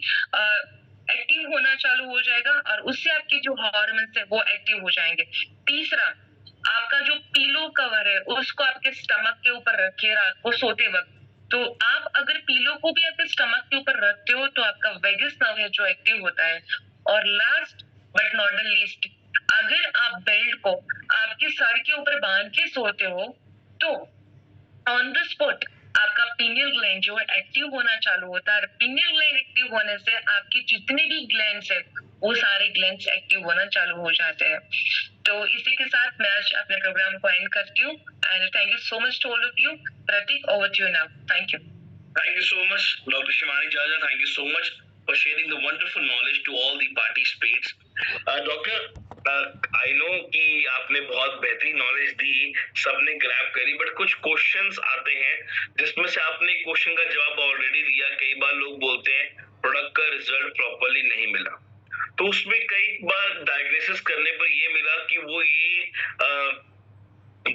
एक्टिव होना चालू हो जाएगा और उससे आपके जो हार्मोन्स है वो एक्टिव हो जाएंगे। तीसरा, आपका जो पीलो कवर है उसको आपके स्टमक के ऊपर रखिए रात को सोते वक्त। तो आप अगर पीलो को भी आपके स्टमक के ऊपर रखते हो तो आपका वेगस नर्व है जो एक्टिव होता है। और last but not the least, अगर आप बेल्ट को आपके सर के ऊपर बांध के सोते हो, तो ऑन द स्पॉट आपका पीनियल ग्लैंड जो है एक्टिव होना चालू होता है, और पीनियल ग्लैंड एक्टिव होने से आपके जितने भी ग्लैंड्स है वो सारे ग्लैंड्स एक्टिव होना चालू हो जाते हैं। तो इसी के साथ मैं आज अपने प्रोग्राम को एंड करती हूँ, and thank you so much to all of you. Prateek, over to you now. Thank you. Thank you so much, Dr. Shivani Jaja. Thank you so much for sharing the wonderful knowledge to all the participants. Doctor, I know कि आपने बहुत बेहतरीन नॉलेज दी, सबने ग्रैब करी, बट कुछ क्वेश्चंस आते हैं जिसमें से आपने क्वेश्चन का जवाब ऑलरेडी दिया। कई बार लोग बोलते हैं प्रोडक्ट का रिजल्ट प्रॉपरली नहीं मिला, तो उसमें कई बार डायग्नोसिस करने पर ये मिला कि वो ये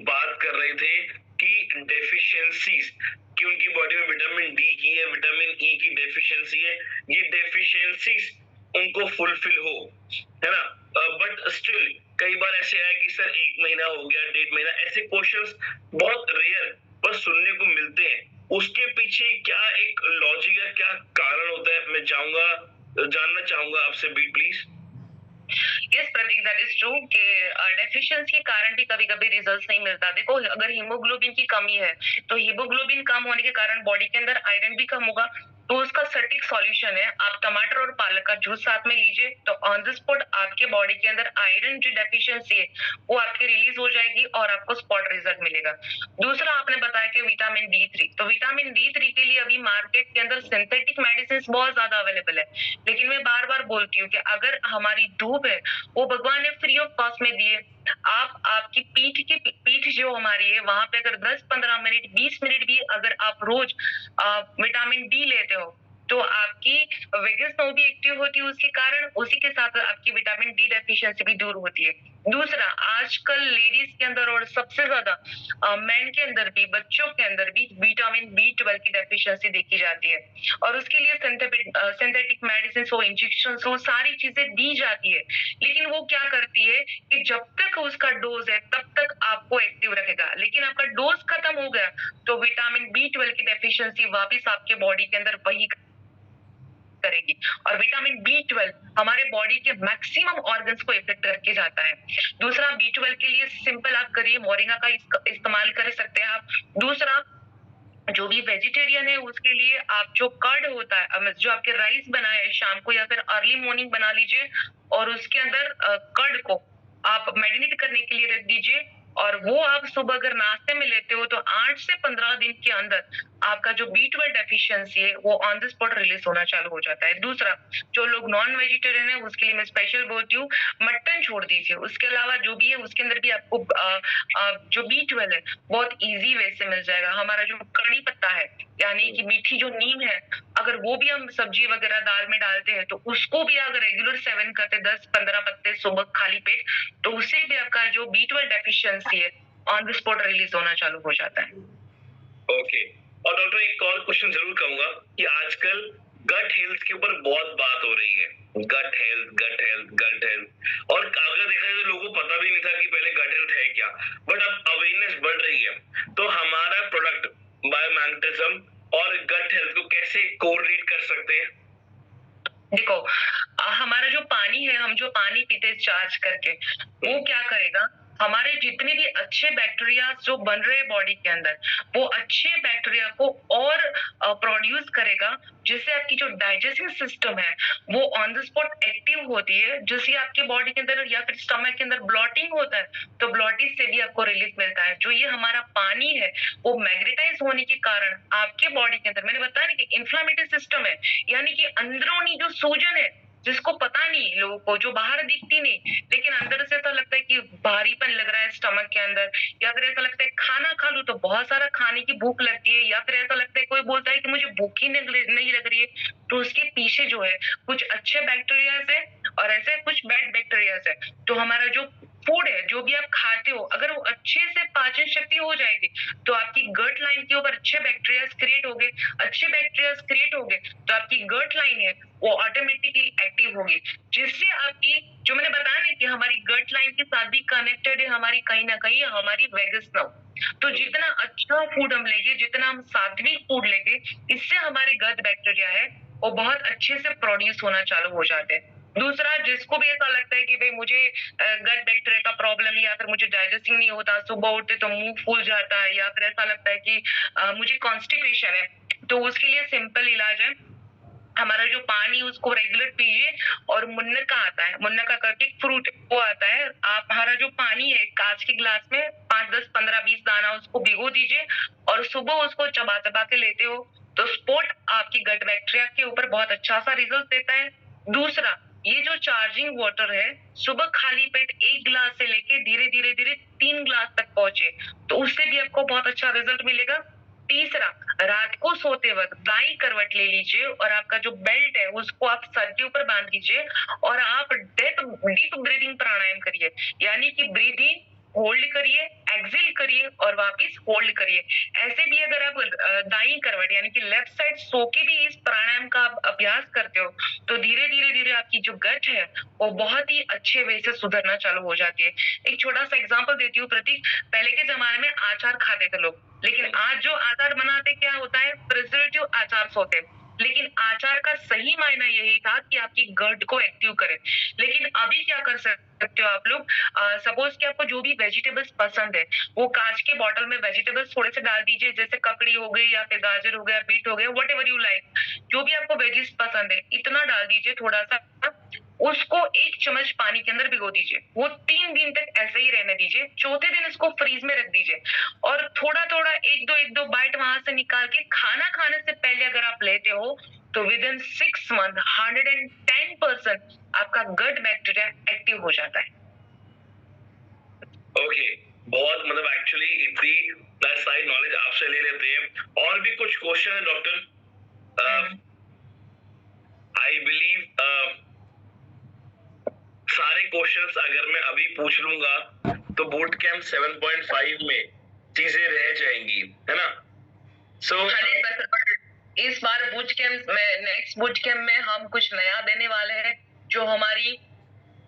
बात कर रहे थे कि डेफिशिएंसीज कि उनकी बॉडी में विटामिन डी की है, विटामिन ई की डेफिशिएंसी है, ये डेफिशिएंसीज उनको फुलफिल हो, है ना। बट स्टिल कई बार ऐसे आया कि सर 1 महीना हो गया, 1.5 महीना, ऐसे क्वेश्चंस बहुत रेयर पर सुनने को मिलते हैं। उसके पीछे क्या एक लॉजिक या क्या कारण होता है, मैं जानना चाहूंगा आपसे भी please. Yes Prateek, that is true कि डेफिशिएंसी के कारण भी कभी कभी रिजल्ट नहीं मिलता। देखो, अगर हीमोग्लोबिन की कमी है तो हीमोग्लोबिन कम होने के कारण बॉडी के अंदर आयरन भी कम होगा। तो उसका सटीक सॉल्यूशन है, आप टमाटर और पालक का जूस साथ में लीजिए, तो ऑन द स्पॉट आपके बॉडी के अंदर आयरन जो डेफिशिएंसी है वो आपकी रिलीज हो जाएगी और आपको स्पॉट रिजल्ट मिलेगा। दूसरा, आपने बताया कि विटामिन डी3, तो विटामिन डी3 के लिए अभी मार्केट के अंदर सिंथेटिक मेडिसिन बहुत ज्यादा अवेलेबल है, लेकिन मैं बार बार बोलती हूँ कि अगर हमारी धूप है वो भगवान ने फ्री ऑफ कॉस्ट में दिए। आप आपकी पीठ जो हमारी है वहां पे अगर 10-15 मिनट 20 मिनट भी अगर आप रोज विटामिन डी लेते हो तो आपकी वेगस नर्व भी एक्टिव होती है उसके कारण, उसी के साथ आपकी विटामिन डी डेफिशिएंसी भी दूर होती है। दूसरा, आजकल लेडीज के अंदर और सबसे ज्यादा मेन के अंदर भी, बच्चों के अंदर भी विटामिन बी12 की डेफिशिएंसी देखी जाती है, और उसके लिए सिंथेटिक मेडिसिन हो, इंजेक्शन हो, सारी चीजें दी जाती है। लेकिन वो क्या करती है कि जब तक उसका डोज है तब तक आपको एक्टिव रखेगा, लेकिन आपका डोज खत्म हो गया तो विटामिन बी12 की डेफिशिएंसी वापस आपके बॉडी के अंदर वही करेगी। और विटामिन बी12 हमारे बॉडी के मैक्सिमम ऑर्गन्स को इफेक्ट करके जाता है। दूसरा, बी12 के लिए सिंपल आप करिए, मोरिंगा का इस्तेमाल कर सकते हैं आप। दूसरा, जो भी वेजिटेरियन है उसके लिए आप जो कर्ड होता है, जो आपके राइस बनाए शाम को या फिर अर्ली मॉर्निंग बना लीजिए, और उसके अंदर कर्ड को आप मैरिनेट करने के लिए रख दीजिए, और वो आप सुबह अगर नाश्ते में लेते हो तो 8 से 15 दिन के अंदर आपका जो बी12 डेफिशिएंसी है वो ऑन द स्पॉट रिलीज होना चालू हो जाता है। दूसरा, जो लोग नॉन वेजिटेरियन है उसके लिए मैं स्पेशल बोलती हूँ, मटन छोड़ दीजिए, उसके अलावा जो भी है उसके अंदर भी आपको जो बी12 है बहुत इजी वे से मिल जाएगा। हमारा जो कड़ी पत्ता है यानी कि मीठी जो नीम है, अगर वो भी हम सब्जी वगैरह दाल में डालते हैं तो उसको भी अगर रेगुलर सेवन करते 10-15 पत्ते सुबह खाली पेट, तो उससे भी आपका जो बी12 डेफिशिएंसी है ऑन द स्पॉट रिलीज होना चालू हो जाता है। ओके, और डॉक्टर एक और क्वेश्चन जरूर कहूंगा कि आजकल गट हेल्थ के ऊपर बहुत बात हो रही है, gut health, gut health, gut health, और अगर देखा जाए तो लोगों को पता भी नहीं था कि पहले गट हेल्थ है क्या, बट अब अवेयरनेस बढ़ रही है। तो हमारा प्रोडक्ट बायोमैग्नेटिज्म और गट हेल्थ को कैसे कोरिलेट कर सकते हैं? देखो, हमारा जो पानी है, हम जो पानी पीते हैं चार्ज करके, वो क्या करेगा, हमारे जितने भी अच्छे बैक्टीरिया जो बन रहे हैं बॉडी के अंदर, वो अच्छे बैक्टीरिया को और प्रोड्यूस करेगा, जिससे आपकी जो डाइजेस्टिव सिस्टम है वो ऑन द स्पॉट एक्टिव होती है, जिससे आपके बॉडी के अंदर या फिर स्टमक के अंदर ब्लॉटिंग होता है तो ब्लॉटिंग से भी आपको रिलीफ मिलता है। जो ये हमारा पानी है वो मैग्नेटाइज होने के कारण आपके बॉडी के अंदर, मैंने बताया ना कि इंफ्लेमेटरी सिस्टम है, यानी कि अंदरूनी जो सूजन है जिसको पता नहीं लोगों को, जो बाहर दिखती नहीं लेकिन अंदर से ऐसा लगता है कि भारीपन लग रहा है स्टमक के अंदर, या फिर ऐसा लगता है खाना खा लूं तो बहुत सारा खाने की भूख लगती है, या फिर ऐसा लगता है कोई बोलता है कि मुझे भूख ही नहीं लग रही है, तो उसके पीछे जो है कुछ अच्छे बैक्टीरियाज है और ऐसे कुछ बैड बैक्टीरियाज है। तो हमारा जो फूड है, जो भी आप खाते हो, अगर वो अच्छे से पाचन शक्ति हो जाएगी तो आपकी गट लाइन के ऊपर अच्छे बैक्टीरिया क्रिएट हो गए, अच्छे बैक्टीरिया क्रिएट हो गए तो आपकी गट लाइन है वो ऑटोमेटिकली एक्टिव होगी, जिससे आपकी, जो मैंने बताया ना कि हमारी गट लाइन के साथ भी कनेक्टेड है हमारी कहीं ना कहीं हमारी वेगस नर्व। तो जितना अच्छा फूड हम लेंगे, जितना हम सात्विक फूड लेंगे, इससे हमारे गट बैक्टीरिया है वो बहुत अच्छे से प्रोड्यूस होना चालू हो जाते हैं। दूसरा, जिसको भी ऐसा लगता है कि भई मुझे गट बैक्टीरिया का प्रॉब्लम या फिर मुझे डाइजेस्टिंग नहीं होता, सुबह उठते तो मुँह फूल जाता है या फिर ऐसा लगता है कि मुझे कॉन्स्टिपेशन है, तो उसके लिए सिंपल इलाज है, हमारा जो पानी उसको रेगुलर पीजिए और मुनक्का आता है, मुनक्का करके एक फ्रूट वो आता है, आप हमारा जो पानी है काँच के ग्लास में 5, 10, 15, 20 दाना उसको भिगो दीजिए और सुबह उसको चबा-चबा के लेते हो, तो स्पोर्ट आपकी गट बैक्टीरिया के ऊपर बहुत अच्छा-सा रिजल्ट देता है। दूसरा, ये जो चार्जिंग वाटर है, सुबह खाली पेट 1 ग्लास से लेके धीरे-धीरे 3 ग्लास तक पहुँचे, तो उससे भी आपको बहुत अच्छा रिजल्ट मिलेगा। तीसरा, रात को सोते वक़्त दाईं करवट ले लीजिए और आपका जो बेल्ट है उसको आप सर के ऊपर बाँध लीजिए और आप डीप ब्रीथिंग प्राणायाम करिए। यानी कि ब्रीथ इन, होल्ड करिए, एक्सहेल करिए और वापस होल्ड करिए। ऐसे भी अगर आप दाईं करवट यानी कि लेफ्ट साइड सो के भी इस प्राणायाम का आप अभ्यास करते हो, तो धीरे-धीरे आपकी जो गट है, वो बहुत ही अच्छे वे से सुधरना चालू हो जाती है। एक छोटा-सा एग्ज़ाम्पल देती हूँ प्रतीक, पहले के ज़माने में अचार खाते थे लोग, लेकिन आज जो अचार बनाते क्या होता है, प्रिजर्वेटिव अचार्स होते हैं। लेकिन अचार का सही मायना यही था कि आपकी गट को एक्टिव करे। लेकिन अभी क्या कर सकते हो आप लोग, सपोज कि आपको जो भी वेजिटेबल्स पसंद है, वो कांच के बॉटल में वेजिटेबल्स थोड़े से डाल दीजिए, जैसे ककड़ी हो गई या फिर गाजर हो गया, बीट हो गया, व्हाटएवर यू लाइक, जो भी आपको वेजिस पसंद है, इतना डाल दीजिए थोड़ा सा, उसको 1 चम्मच पानी के अंदर भिगो दीजिए। वो 3 दिन तक ऐसे ही रहने दीजिए। चौथे दिन इसको फ्रीज में रख दीजिए और थोड़ा-थोड़ा 1-2 बाइट वहाँ से निकाल के खाना खाने से पहले अगर आप लेते हो, तो विदिन 6 मंथ 110% आपका गट बैक्टीरिया एक्टिव हो जाता है। ओके, बहुत मतलब एक्चुअली इतनी सारी नॉलेज आपसे ले लेते हैं। और भी कुछ क्वेश्चन है डॉक्टर? आई बिलीव सारे क्वेश्चंस अगर मैं अभी पूछ लूंगा तो बूट कैंप 7.5 में चीजें रह जाएंगी, है ना? सो 100%। इस बार बूट कैंप में, नेक्स्ट बूट कैंप में हम कुछ नया देने वाले हैं, जो हमारी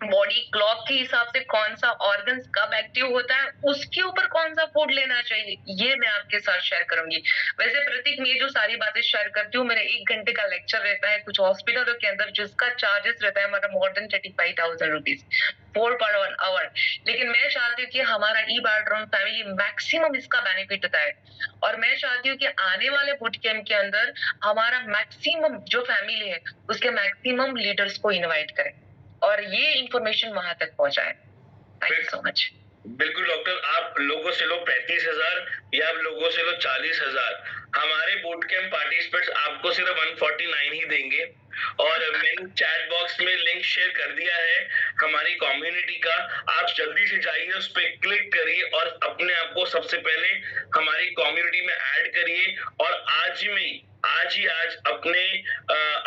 बॉडी क्लॉक के हिसाब से कौन सा ऑर्गन्स कब एक्टिव होता है, उसके ऊपर कौन सा फूड लेना चाहिए, ये मैं आपके साथ शेयर करूंगी। वैसे प्रतीक, मैं जो सारी बातें शेयर करती हूँ, मेरा 1 घंटे का लेक्चर रहता है कुछ हॉस्पिटलों के अंदर, जिसका चार्जेस रहता है हमारा मोर देन 35,000 रुपीज 4 पर 1 आवर। लेकिन मैं चाहती हूँ कि हमारा ई बायोड्रोन फैमिली मैक्सिमम इसका बेनिफिट उठाए और मैं चाहती हूँ कि आने वाले बूट कैंप के अंदर हमारा मैक्सिमम जो फैमिली है, उसके मैक्सिमम लीडर्स को इनवाइट करें और ये इंफॉर्मेशन वहां तक पहुंचाएं। Thank you so much. बिल्कुल डॉक्टर, आप लोगों से लो 35,000 या आप लोगों से लो 40,000, हमारे बूट कैंप पार्टिसिपेंट्स आपको सिर्फ 149 ही देंगे। और मैंने चैट बॉक्स में लिंक शेयर कर दिया है हमारी कम्युनिटी का, आप जल्दी से जाइए, उस पर क्लिक करिए और अपने आप को सबसे पहले हमारी कम्युनिटी में ऐड करिए और आज ही अपने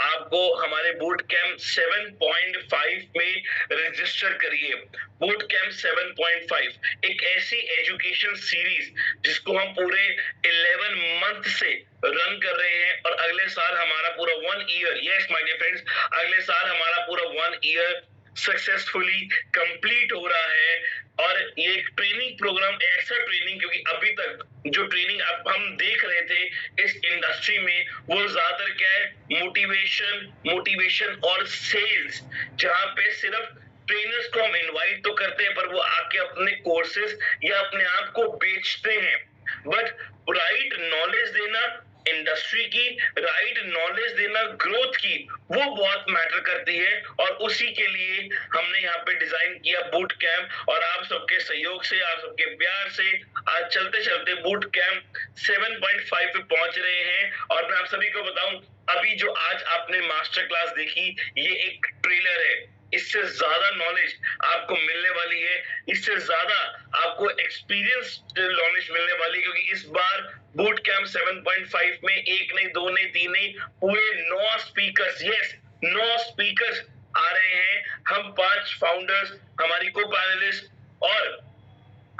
आपको हमारे बूट कैंप 7.5 में रजिस्टर करिए। बूट कैंप 7.5 एक ऐसी एजुकेशन सीरीज जिसको हम पूरे 11 मंथ से रन कर रहे हैं और अगले साल हमारा पूरा 1 year, yes my dear friends, अगले साल हमारा पूरा 1 ईयर सक्सेसफुली कंप्लीट हो रहा है। और ये ट्रेनिंग प्रोग्राम, ऐसा ट्रेनिंग, क्योंकि अभी तक जो ट्रेनिंग अब हम देख रहे थे इस इंडस्ट्री में, वो ज्यादातर क्या है, मोटिवेशन और सेल्स, जहां पे सिर्फ ट्रेनर्स को हम इनवाइट तो करते हैं पर वो आके अपने कोर्सेज या अपने आप को बेचते हैं। बट राइट नॉलेज देना इंडस्ट्री की, राइट नॉलेज देना ग्रोथ की, वो बहुत मैटर करती है और उसी के लिए हमने यहाँ पे डिजाइन किया बूट कैंप। और आप सबके सहयोग से, आप सबके प्यार से आज चलते चलते बूट कैंप 7.5 पे पहुंच रहे हैं। और मैं आप सभी को बताऊं, अभी जो आज आपने मास्टर क्लास देखी, ये एक ट्रेलर है, इससे ज्यादा नॉलेज आपको मिलने वाली है, इससे ज्यादा आपको एक्सपीरियंस नॉलेज मिलने वाली है, क्योंकि इस बार बूट कैंप 7.5 में 1 नहीं, 2 नहीं, 3 नहीं, पूरे 9 स्पीकर्स, यस 9 स्पीकर्स आ रहे हैं। हम 5 फाउंडर्स, हमारी को पैनलिस्ट, और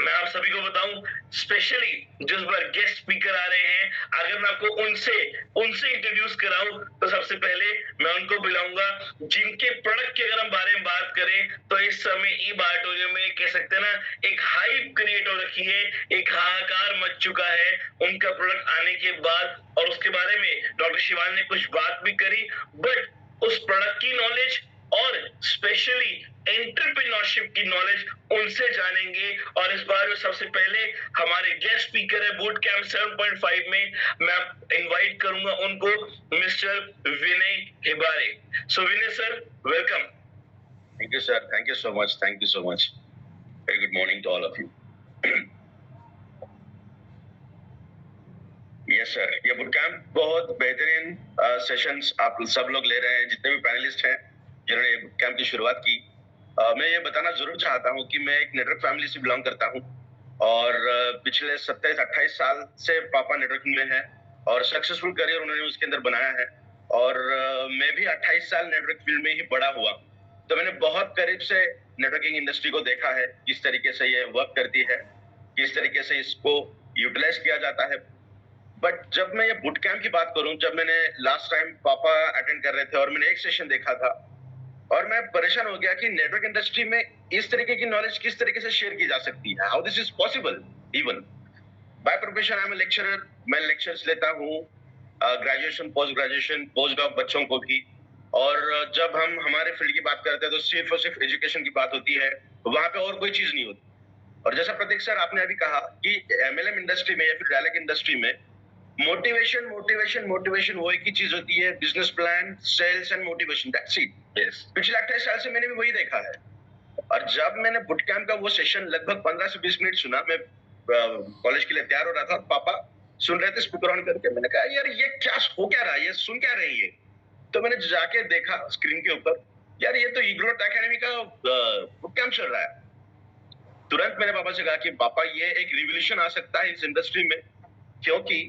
मैं आप सभी को बताऊं स्पेशली जिस बार गेस्ट स्पीकर आ रहे हैं, अगर मैं आपको उनसे इंट्रोड्यूस कराऊं तो सबसे पहले मैं उनको बुलाऊंगा जिनके प्रोडक्ट की अगर हम बारे में बात करें तो इस समय ई बायोटोरियम में कह सकते हैं ना, एक हाइप क्रिएट हो रखी है, एक हाहाकार मच चुका है उनका प्रोडक्ट आने के बाद। और उसके बारे में डॉक्टर शिवानी ने कुछ बात भी करी, बट उस प्रोडक्ट की नॉलेज और स्पेशली एंटरप्रेन्योरशिप की नॉलेज उनसे जानेंगे। और इस बार जो सबसे पहले हमारे गेस्ट स्पीकर है बूट कैंप 7.5 में, मैं इनवाइट करूंगा उनको, mister Vinay Hibare. So Vinay sir, welcome. Thank you, sir. Thank you so much. Thank you so much. Very good morning to all of you. Yes sir, ये बुट कैंप बहुत बेहतरीन सेशंस आप सब लोग ले रहे हैं, जितने भी पैनलिस्ट हैं जिन्होंने ये बुट कैंप की शुरुआत की। मैं ये बताना जरूर चाहता हूँ कि मैं एक नेटवर्क फैमिली से बिलोंग करता हूँ और पिछले 27-28 साल से पापा नेटवर्किंग में हैं और सक्सेसफुल करियर उन्होंने उसके अंदर बनाया है। और मैं भी 28 साल नेटवर्क फील्ड में ही बड़ा हुआ, तो मैंने बहुत करीब से नेटवर्किंग इंडस्ट्री को देखा है, किस तरीके से ये वर्क करती है, किस तरीके से इसको यूटिलाइज किया जाता है। बट जब मैं ये बुट कैंप की बात करूं, जब मैंने लास्ट टाइम पापा अटेंड कर रहे थे और मैंने एक सेशन देखा था और मैं परेशान हो गया कि नेटवर्क इंडस्ट्री में इस तरीके की नॉलेज किस तरीके से शेयर की जा सकती है, how this is possible. Even by profession I am lecturer, मैं लेक्चर्स लेता हूँ graduation, post graduation, post doc बच्चों को भी। और जब हम हमारे फील्ड की बात करते हैं तो सिर्फ और सिर्फ एजुकेशन की बात होती है, वहां पे और कोई चीज नहीं होती। और जैसा प्रतीक सर आपने अभी कहा कि एमएलएम इंडस्ट्री में या फिर डायलेक्ट इंडस्ट्री में मोटिवेशन मोटिवेशन मोटिवेशन वो एक ही चीज होती है, business plan, sales and motivation, that's it. Yes, पिछले 28 साल से मैंने भी वही देखा है। और जब मैंने बुट कैंप का वो सेशन लगभग 15 से 20 मिनट सुना, मैं कॉलेज के लिए तैयार हो रहा था, पापा सुन रहे थे स्पीकर ऑन करके। मैंने कहा यार ये क्या हो क्या रहा है, ये सुन क्या रही है। तो मैंने जाके देखा स्क्रीन के ऊपर, यार ये तो इग्रोथ एकेडमी का बुट कैंप चल रहा है। तुरंत मैंने पापा से कहा कि पापा ये एक रिवॉल्यूशन आ सकता है इस इंडस्ट्री में, क्योंकि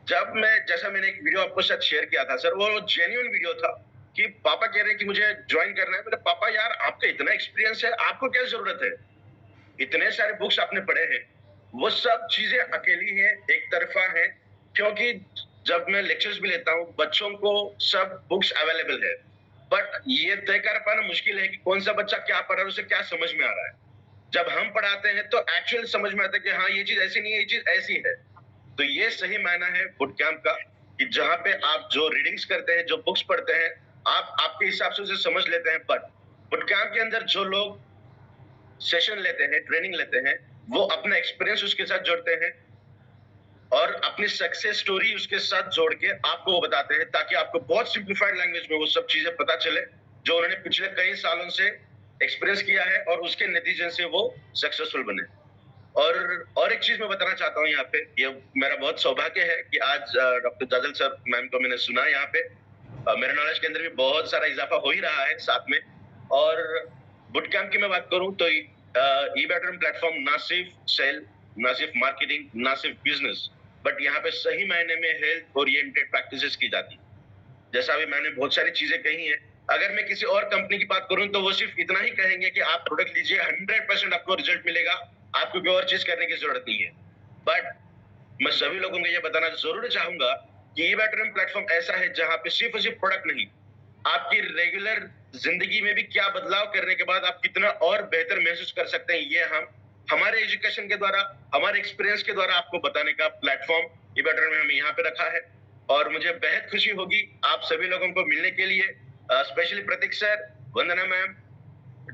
जब जैसा मैंने एक वीडियो आपको साथ शेयर किया था सर, वो जेन्युइन वीडियो था कि पापा कह रहे हैं कि मुझे ज्वाइन करना है। मैंने पापा यार आपका इतना एक्सपीरियंस है, आपको क्या जरूरत है, इतने सारे बुक्स आपने पढ़े हैं, वो सब चीजें अकेली है, एक तरफा है। क्योंकि जब मैं लेक्चर्स भी लेता हूँ बच्चों को सब बुक्स अवेलेबल है, बट ये तय कर पाना मुश्किल है कि कौन सा बच्चा क्या पढ़ रहा है, उसे क्या समझ में आ रहा है। जब हम पढ़ाते हैं तो एक्चुअल समझ में आता है कि हाँ ये चीज ऐसी नहीं है, ये चीज ऐसी है। तो ये सही मायना है बुट कैंप का कि जहां पे आप जो रीडिंग्स करते हैं, जो बुक्स पढ़ते हैं, आप आपके हिसाब से उसे समझ लेते हैं। बट बुट कैंप के अंदर जो लोग सेशन लेते हैं, ट्रेनिंग लेते हैं, वो अपना एक्सपीरियंस उसके साथ जोड़ते हैं और अपनी सक्सेस स्टोरी उसके साथ जोड़ के आपको वो बताते हैं, ताकि आपको बहुत सिंप्लीफाइड लैंग्वेज में वो सब चीजें पता चले जो उन्होंने पिछले कई सालों से एक्सपीरियंस किया है और उसके नतीजे से वो सक्सेसफुल बने। और एक चीज मैं बताना चाहता हूँ यहाँ पे, ये मेरा बहुत सौभाग्य है कि आज डॉक्टर जाजल सर मैम को मैंने सुना यहाँ पे। मेरे नॉलेज के अंदर भी बहुत सारा इजाफा हो ही रहा है साथ में। और बुट कैंप की मैं बात करूँ तो ई बैटरम प्लेटफॉर्म ना सिर्फ सेल, ना सिर्फ मार्केटिंग, ना सिर्फ बिजनेस, बट यहाँ पे सही मायने में हेल्थ ओरिएंटेड प्रैक्टिसेस की जाती है। जैसा अभी मैंने बहुत सारी चीजें कही हैं, अगर मैं किसी और कंपनी की बात करूं तो वो सिर्फ इतना ही कहेंगे कि आप प्रोडक्ट लीजिए, 100% आपको रिजल्ट मिलेगा, आपको कोई और चीज करने की जरूरत नहीं है। बट मैं सभी लोगों को ये बताना जरूर चाहूंगा कि ई बैटरम प्लेटफॉर्म ऐसा है जहां पे सिर्फ और सिर्फ प्रोडक्ट नहीं, आपकी रेगुलर जिंदगी में भी क्या बदलाव करने के बाद आप कितना और बेहतर महसूस कर सकते हैं, ये हम हमारे एजुकेशन के द्वारा, हमारे एक्सपीरियंस के द्वारा आपको बताने का प्लेटफॉर्म ई बैटरम में हमें यहाँ पे रखा है। और मुझे बेहद खुशी होगी आप सभी लोगों को मिलने के लिए, स्पेशली प्रतीक सर, वंदना मैम,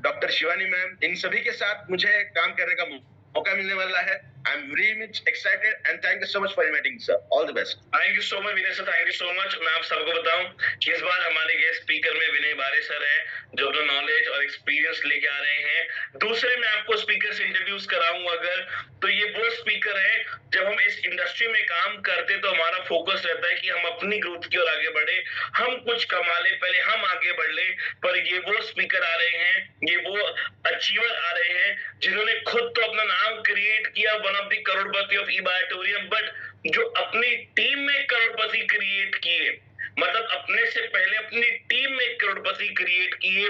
डॉक्टर शिवानी मैम, इन सभी के साथ मुझे काम करने का मौका मिलने वाला है। I am very much excited and thank you so much for inviting sir, all the best. Thank you so much Vinay sir, thank you so much. मैं आप सबको बताऊं कि इस बार हमारे गेस्ट स्पीकर में विनय हिबारे सर हैं, जो अपना नॉलेज और एक्सपीरियंस लेके आ रहे हैं। दूसरे मैं आपको स्पीकर से इंट्रोड्यूस कराऊं अगर, तो ये वो स्पीकर है, जब हम इस इंडस्ट्री में काम करते तो हमारा फोकस रहता है कि हम अपनी ग्रोथ की ओर आगे बढ़े, हम कुछ कमा ले, पहले हम आगे बढ़ ले। पर ये वो स्पीकर आ रहे हैं, ये वो अचीवर आ रहे हैं जिन्होंने खुद तो अपना नाम क्रिएट किया, one of the crorepati of ई-बायोटोरियम, बट जो अपनी टीम में करोड़पति क्रिएट किए, मतलब अपने से पहले अपनी टीम में करोड़पति क्रिएट किए,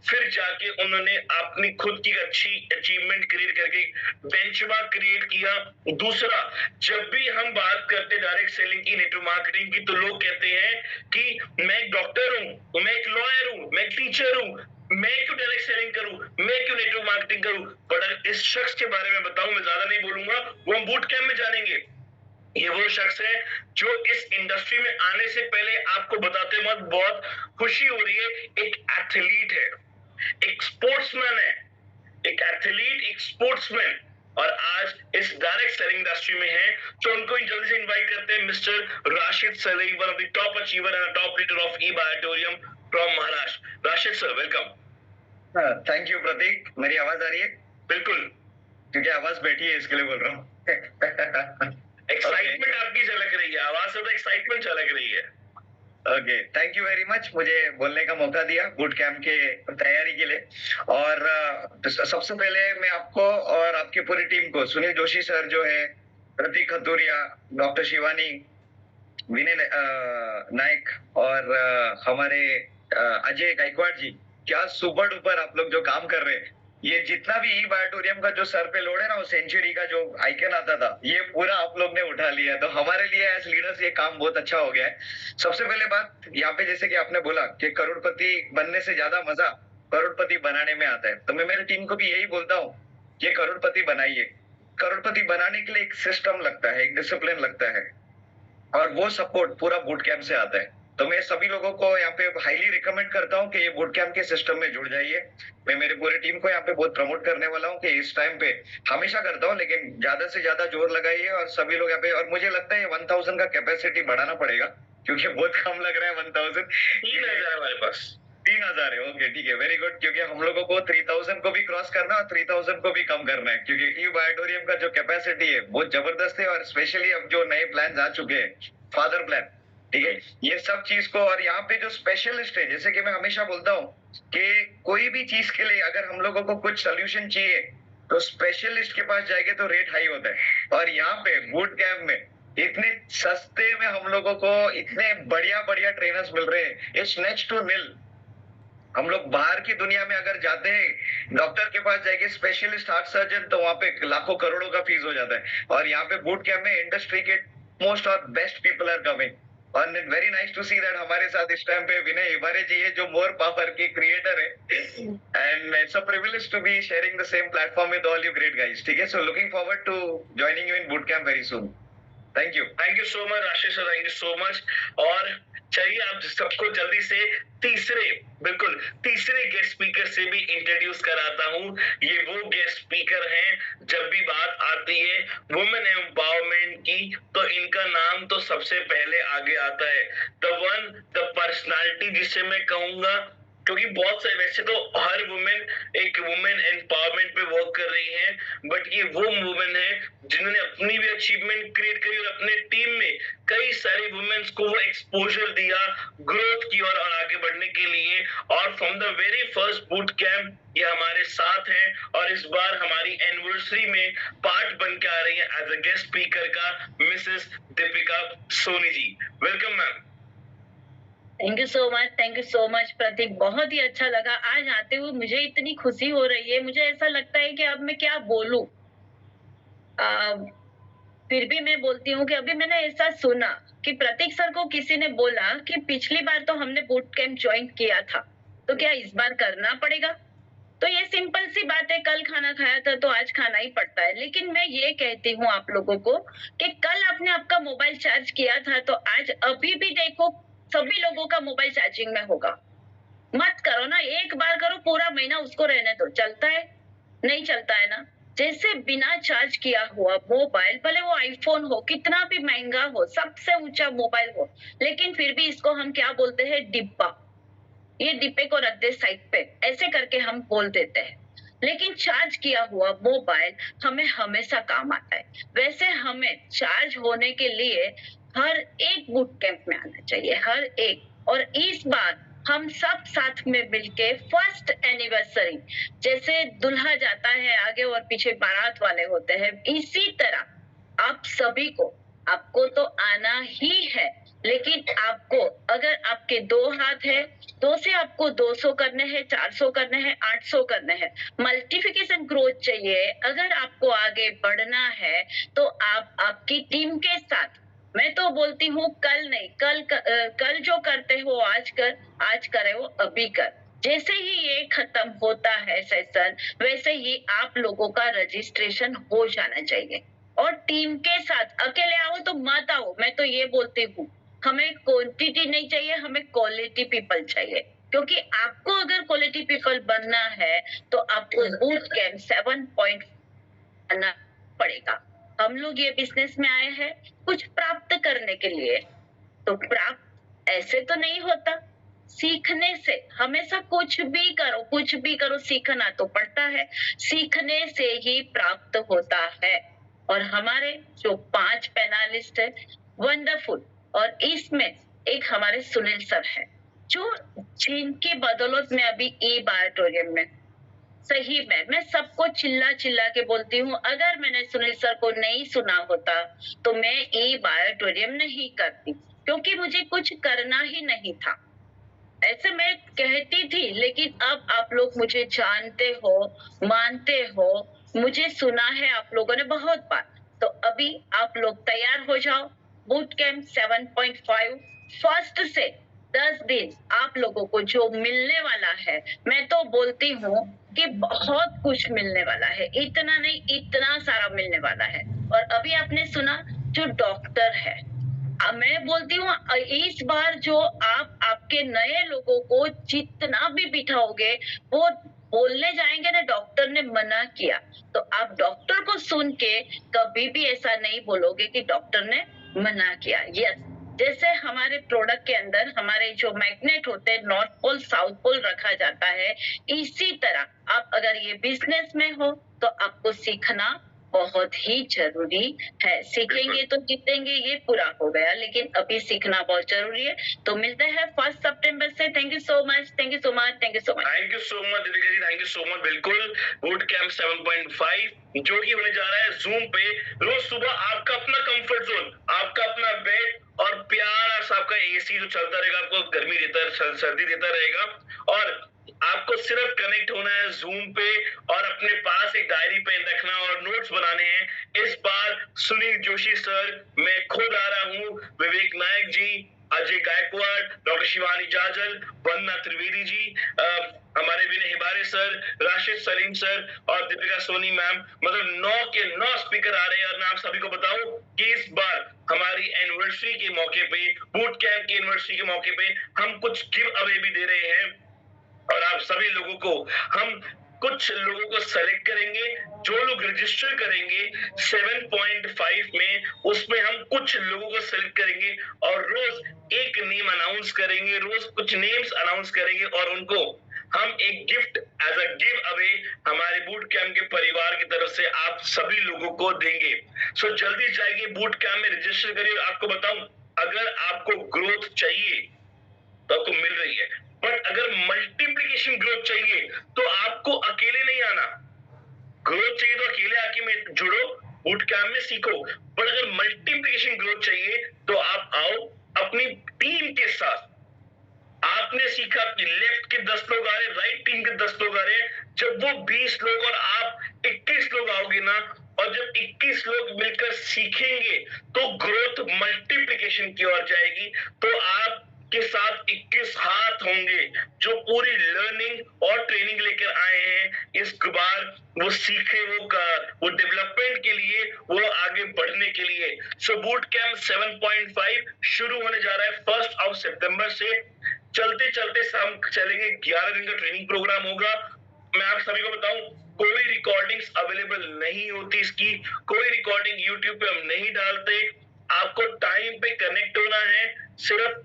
फिर जाके उन्होंने अपनी खुद की अच्छी अचीवमेंट क्रिएट करके बेंचमार्क क्रिएट किया। दूसरा, जब भी हम बात करते डायरेक्ट सेलिंग की, नेटवर्क मार्केटिंग की, तो लोग कहते हैं कि मैं एक डॉक्टर हूं, मैं एक लॉयर हूं, मैं एक टीचर हूं, मैं क्यों डायरेक्ट सेलिंग करूं, मैं क्यों नेटवर्क मार्केटिंग करूं। पर इस शख्स के बारे में बताऊं, मैं ज्यादा नहीं बोलूंगा, वो हम बूट कैंप में जानेंगे। ये वो शख्स है जो इस इंडस्ट्री में आने से पहले आपको बताते वक्त बहुत खुशी हो रही है, एक एथलीट है, एक स्पोर्ट्समैन है, एक एथलीट, एक स्पोर्ट्समैन, और आज इस डायरेक्ट सेलिंग इंडस्ट्री में है। तो उनको जल्दी से इनवाइट करते हैं, mister Rashid Salim, one of the top achiever and top leader of e biotorium from Maharashtra. Rashid sir, welcome. Thank you Prateek. मेरी आवाज आ रही है? बिल्कुल, क्योंकि आवाज बैठी है इसके लिए बोल रहा हूँ। एक्साइटमेंट आपकी झलक रही है, आवाज से तो एक्साइटमेंट झलक रही है। Okay, thank you very much मुझे बोलने का मौका दिया बूट कैंप के तैयारी के लिए। और सबसे पहले मैं आपको और आपकी पूरी टीम को, सुनील जोशी सर जो है, प्रतीक खतूरिया, डॉक्टर शिवानी, विनय नायक और हमारे अजय गायकवाड़ जी, क्या सुपर डुपर आप लोग जो काम कर रहे हैं। ये जितना भी ई बायोटोरियम का जो सर पे लोड है ना, वो सेंचुरी का जो आइकन आता था, ये पूरा आप लोग ने उठा लिया है। तो हमारे लिए एज लीडर्स ये काम बहुत अच्छा हो गया है। सबसे पहले बात यहाँ पे, जैसे कि आपने बोला कि करोड़पति बनने से ज्यादा मजा करोड़पति बनाने में आता है, तो मैं मेरी टीम को भी यही बोलता हूँ कि करोड़पति बनाइए। करोड़पति बनाने के लिए एक सिस्टम लगता है, एक डिसिप्लिन लगता है, और वो सपोर्ट पूरा बूट कैंप से आता है। तो मैं सभी लोगों को यहाँ पे हाईली रिकमेंड करता हूँ कि ये बूट कैंप के सिस्टम में जुड़ जाइए। मैं मेरी पूरी टीम को यहाँ पे बहुत प्रमोट करने वाला हूँ कि इस टाइम पे हमेशा करता हूँ, लेकिन ज्यादा से ज्यादा जोर लगाइए और सभी लोग यहाँ पे। और मुझे लगता है 1000 का कैपेसिटी बढ़ाना पड़ेगा, क्योंकि बहुत कम लग रहा है 1000। 3000 हमारे पास। 3000 है, ओके ठीक है, वेरी गुड। क्योंकि हम लोगों को 3000 को भी क्रॉस करना है और 3000 को भी कम करना है, क्योंकि ई बायोटोरियम का जो कैपेसिटी है बहुत जबरदस्त है। और स्पेशली अब जो नए प्लान आ चुके हैं, फादर प्लान, ठीक है, ये सब चीज को। और यहाँ पे जो स्पेशलिस्ट है, जैसे कि मैं हमेशा बोलता हूँ कि कोई भी चीज के लिए अगर हम लोगों को कुछ सोल्यूशन चाहिए तो स्पेशलिस्ट के पास जाएंगे तो रेट हाई होता है। और यहाँ पे बूट कैंप में इतने सस्ते में हम लोगों को इतने बढ़िया बढ़िया ट्रेनर्स मिल रहे हैं, इट्स नेक्स्ट टू निल। हम लोग बाहर की दुनिया में अगर जाते हैं, डॉक्टर के पास जाएंगे, स्पेशलिस्ट हार्ट सर्जन, तो वहां पे लाखों करोड़ों का फीस हो जाता है। और यहाँ पे बूट कैंप में इंडस्ट्री के मोस्ट और बेस्ट पीपल आर कमिंग। और very nice to see that हमारे साथ इस टाइम पे विनय हिबारे जी है, जो मोर पावर के क्रिएटर है। And it's a privilege to be sharing the same platform with all you great guys, ठीक है। So looking forward to joining you in boot camp very soon. Thank you so much Rashid sir, thank you so much. और चाहिए आप सबको जल्दी से तीसरे गेस्ट स्पीकर से भी इंट्रोड्यूस कराता हूँ। ये वो गेस्ट स्पीकर हैं, जब भी बात आती है वुमेन एम्पावरमेंट की, तो इनका नाम तो सबसे पहले आगे आता है। द पर्सनालिटी जिसे मैं कहूंगा, क्योंकि बहुत सारे, वैसे तो हर वुमेन एक वुमेन एम्पावरमेंट पे वर्क कर रही है, बट ये वो वुमेन है जिन्होंने अपनी भी अचीवमेंट क्रिएट करी और अपने टीम में कई सारी वुमेन्स को वो एक्सपोजर दिया ग्रोथ की और आगे बढ़ने के लिए। और from the very first boot camp ये हमारे साथ हैं, और इस बार हमारी एनिवर्सरी में पार्ट बन के आ रही है एज अ गेस्ट स्पीकर का Mrs Deepika Soni ji. Welcome ma'am. Thank you so much Prateek, बहुत ही अच्छा लगा। आज आते हुए मुझे इतनी खुशी हो रही है, मुझे ऐसा लगता है कि अब मैं क्या बोलूं। फिर भी मैं बोलती हूँ कि अभी मैंने ऐसा सुना कि प्रतीक सर को किसी ने बोला कि पिछली बार तो हमने बूट कैंप ज्वाइन किया था, तो क्या इस बार करना पड़ेगा। तो ये सिंपल सी बात है, कल खाना खाया था तो आज खाना ही पड़ता है। लेकिन मैं ये कहती हूँ आप लोगों को कि कल आपने आपका मोबाइल चार्ज किया था, तो आज अभी भी देखो सभी लोगों का मोबाइल चार्जिंग में होगा। मत करो ना, एक बार करो, पूरा महीना उसको रहने दो। चलता है? नहीं चलता है ना। जैसे बिना चार्ज किया हुआ मोबाइल, भले वो आईफोन हो, कितना भी महंगा हो, सबसे ऊंचा मोबाइल हो, लेकिन फिर भी इसको हम क्या बोलते हैं, डिब्बा। ये डिब्बे को रख दे साइड पे, ऐसे करके हम बोल देते हैं। लेकिन चार्ज किया हुआ मोबाइल हमें हमेशा काम आता है। वैसे हमें चार्ज होने के लिए हर एक बूट कैंप में आना चाहिए, हर एक। और इस बार हम सब साथ में मिलके फर्स्ट एनिवर्सरी, जैसे दुल्हा जाता है आगे और पीछे बारात वाले होते हैं, इसी तरह आप सभी को, आपको तो आना ही है। लेकिन आपको, अगर आपके 2 हाथ है, 2 से आपको 200 करने हैं, 400 करने हैं, 800 करने हैं। मल्टीप्लिकेशन ग्रोथ चाहिए। अगर आपको आगे बढ़ना है तो आप आपकी टीम के साथ, मैं तो बोलती हूँ कल नहीं, कल जो करते हो आज कर, आज करे वो अभी कर। जैसे ही ये खत्म होता है सेशन, वैसे ही आप लोगों का रजिस्ट्रेशन हो जाना चाहिए। और टीम के साथ। अकेले आओ तो मत आओ, मैं तो ये बोलती हूँ। हमें क्वांटिटी नहीं चाहिए, हमें क्वालिटी पीपल चाहिए, क्योंकि आपको अगर क्वालिटी पीपल बनना है तो आपको बूट कैंप 7 करना पड़ेगा। हम लोग ये बिजनेस में आए हैं कुछ प्राप्त करने के लिए, तो प्राप्त ऐसे तो नहीं होता, सीखने से। हमेशा कुछ भी करो, सीखना तो पड़ता है, सीखने से ही प्राप्त होता है। और हमारे जो 5 पैनलिस्ट है वंडरफुल, और इसमें एक हमारे सुनील सर है, जो जिनकी बदौलत में अभी ई बायोटोरियम में, सही में मैं सबको चिल्ला चिल्ला के बोलती हूँ, अगर मैंने सुनील सर को नहीं सुना होता तो मैं ई बायोटोरियम नहीं करती, क्योंकि मुझे कुछ करना ही नहीं था। ऐसे मैं कहती थी, लेकिन अब आप लोग मुझे जानते हो, मानते हो, मुझे सुना है आप लोगों ने बहुत बार। तो अभी आप लोग तैयार हो जाओ। बूट कैंप 7.5 फर्स्ट से 10 दिन आप लोगों को जो मिलने वाला है, मैं तो बोलती हूँ कि बहुत कुछ मिलने वाला है, इतना नहीं इतना सारा मिलने वाला है। और अभी आपने सुना जो डॉक्टर है, मैं बोलती हूँ इस बार जो आप आपके नए लोगों को जितना भी बिठाओगे, वो बोलने जाएंगे ना डॉक्टर ने मना किया, तो आप डॉक्टर को सुन के कभी भी ऐसा नहीं बोलोगे कि डॉक्टर ने मना किया। यस, जैसे हमारे प्रोडक्ट के अंदर हमारे जो मैग्नेट होते हैं नॉर्थ पोल साउथ पोल रखा जाता है, इसी तरह आप अगर ये बिजनेस में हो तो आपको सीखना बहुत ही जरूरी है। सीखेंगे तो जीतेंगे, ये पूरा हो गया, लेकिन अभी सीखना बहुत जरूरी है। तो मिलते हैं 1 सितंबर से। Thank you so much, thank you so much, thank you so much. Thank you so much Deepika ji, thank you so much. बिल्कुल, बूट कैंप 7.5 जो कि होने जा रहा है जूम पे, रोज सुबह आपका अपना कंफर्ट जोन, आपका अपना बेड और प्यारा सा आपका एसी जो चलता रहेगा, आपको गर्मी देता है, सर्दी देता रहेगा, और आपको सिर्फ कनेक्ट होना है जूम पे और अपने पास एक डायरी पेन रखना और नोट्स बनाने हैं। इस बार सुनील जोशी सर, मैं खुद आ रहा हूँ, विवेक नायक जी, अजय गायकवाड़, डॉक्टर शिवानी जाजल, वंदना त्रिवेदी जी, हमारे विनय हिबारे सर, राशिद सलीम सर और दीपिका सोनी मैम, मतलब 9 के 9 स्पीकर आ रहे हैं। और मैं आप सभी को बताऊं कि इस बार हमारी एनिवर्सरी के मौके पे, बूट कैंप की एनिवर्सरी के मौके पे हम कुछ गिव अवे भी दे रहे हैं, और आप सभी लोगों को हम कुछ लोगों को सेलेक्ट करेंगे जो लोग रजिस्टर करेंगे 7.5 में, उसमें हम कुछ लोगों को सेलेक्ट करेंगे और रोज एक नेम अनाउंस करेंगे, रोज कुछ नेम्स अनाउंस करेंगे और उनको हम एक gift as a giveaway हमारे बूट कैंप के परिवार की तरफ से आप सभी लोगों को देंगे। सो जल्दी जाइए बूट कैंप में रजिस्टर करिए। आपको बताऊं, अगर आपको ग्रोथ चाहिए तो आपको मिल रही है, बट अगर मल्टीप्लिकेशन ग्रोथ चाहिए तो आपको अकेले नहीं आना। ग्रोथ चाहिए तो अकेले आके में जुड़ो, बूट कैंप में सीखो, बट अगर मल्टीप्लिकेशन ग्रोथ चाहिए तो आप आओ अपनी टीम के साथ। आपने सीखा कि लेफ्ट के 10 लोग आ रहे, राइट टीम के 10 लोग आ रहे, जब वो 20 लोग और आप 21 लोग आओगे ना, और जब 21 लोग मिलकर सीखेंगे तो ग्रोथ मल्टीप्लिकेशन की ओर जाएगी। तो आप के साथ 21 हाथ होंगे जो पूरी लर्निंग और ट्रेनिंग लेकर आए हैं इस बार, वो सीखे, वो डेवलपमेंट के लिए, वो आगे बढ़ने के लिए। सो बूट कैंप 7.5 शुरू होने जा रहा है 1 सितंबर से। चलते चलते शाम चलेंगे, 11 दिन का ट्रेनिंग प्रोग्राम होगा। मैं आप सभी को बताऊं, कोई रिकॉर्डिंग्स अवेलेबल नहीं होती इसकी, कोई रिकॉर्डिंग यूट्यूब पे हम नहीं डालते। आपको टाइम पे कनेक्ट होना है। सिर्फ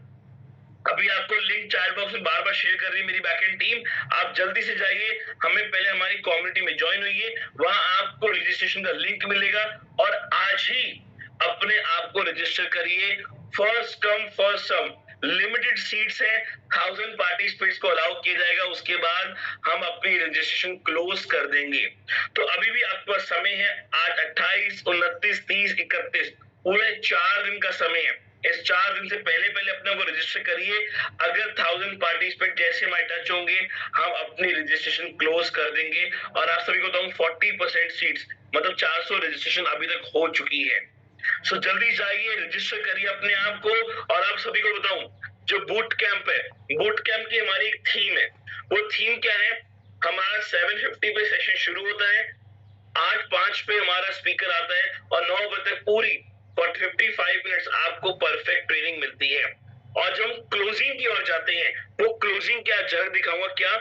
अभी आपको लिंक चैट बॉक्स में बार बार शेयर कर रही है मेरी बैकएंड टीम, आप जल्दी से जाइए, हमें पहले हमारी कम्युनिटी में ज्वाइन होइए, वहां आपको रजिस्ट्रेशन का लिंक मिलेगा और आज ही अपने आप को रजिस्टर करिए। First come first serve, limited seats है, 1000 पार्टिसिपेंट्स को अलाउ किया जाएगा, उसके बाद हम अपनी रजिस्ट्रेशन क्लोज कर देंगे। तो अभी भी आपके पास समय है, आज 28, 29, 30, 31, पूरे 4 दिन का समय है। इस 4 दिन से पहले अपने को रजिस्टर करिए। अगर 1000 पार्टिसिपेंट जैसे हमारे टच होंगे, हम अपनी रजिस्ट्रेशन क्लोज कर देंगे। और आप सभी को बताऊं 40% सीट्स, मतलब 400 रजिस्ट्रेशन अभी तक हो चुकी है। सो जल्दी जाइए, रजिस्टर करिए अपने आप को। और आप सभी को बताऊं, जो बूट कैंप है, बूट कैंप की हमारी एक थीम है। वो थीम क्या है? हमारा 750 पे सेशन शुरू होता है, 8:05 पे हमारा स्पीकर आता है और 9 बजे तक पूरी 55 मिनट्स आपको परफेक्ट ट्रेनिंग मिलती है। और जब हम क्लोजिंग की ओर जाते हैं, वो क्लोजिंग क्या झलक दिखाऊंगा क्या।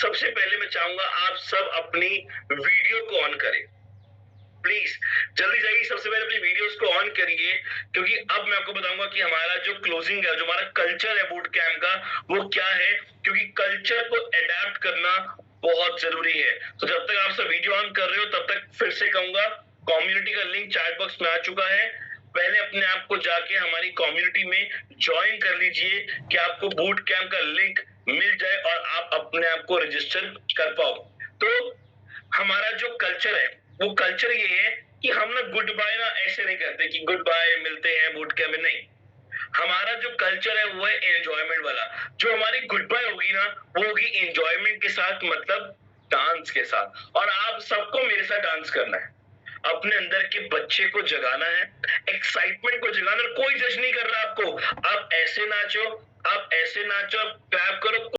सबसे पहले मैं चाहूंगा आप सब अपनी वीडियो को ऑन करें, प्लीज जल्दी जाइए, सबसे पहले अपनी वीडियोस को ऑन करिए, क्योंकि अब मैं आपको बताऊंगा कि हमारा जो क्लोजिंग है, जो हमारा कल्चर है बूट कैंप का, वो क्या है, क्योंकि कल्चर को अडेप्ट करना बहुत जरूरी है। तो जब तक आप सब वीडियो ऑन कर रहे हो, तब तक फिर से कहूंगा, कम्युनिटी का लिंक चैट बॉक्स में आ चुका है, पहले अपने आप को जाके हमारी कम्युनिटी में ज्वाइन कर लीजिए कि आपको बूट कैंप का लिंक मिल जाए और आप अपने आप को रजिस्टर कर पाओ। तो हमारा जो कल्चर है, वो कल्चर ये है कि हम ना गुड बाय ना ऐसे नहीं करते कि गुड बाय मिलते हैं बूट कैंप में, नहीं। हमारा जो कल्चर है वो है एंजॉयमेंट वाला। जो हमारी गुड बाय होगी ना, वो होगी एंजॉयमेंट के साथ, मतलब डांस के साथ। और आप सबको मेरे साथ डांस करना है, अपने अंदर के बच्चे को जगाना है, एक्साइटमेंट को जगाना। कोई जज नहीं कर रहा आपको, आप ऐसे नाचो, आप ऐसे नाचो, आप क्लैप करो,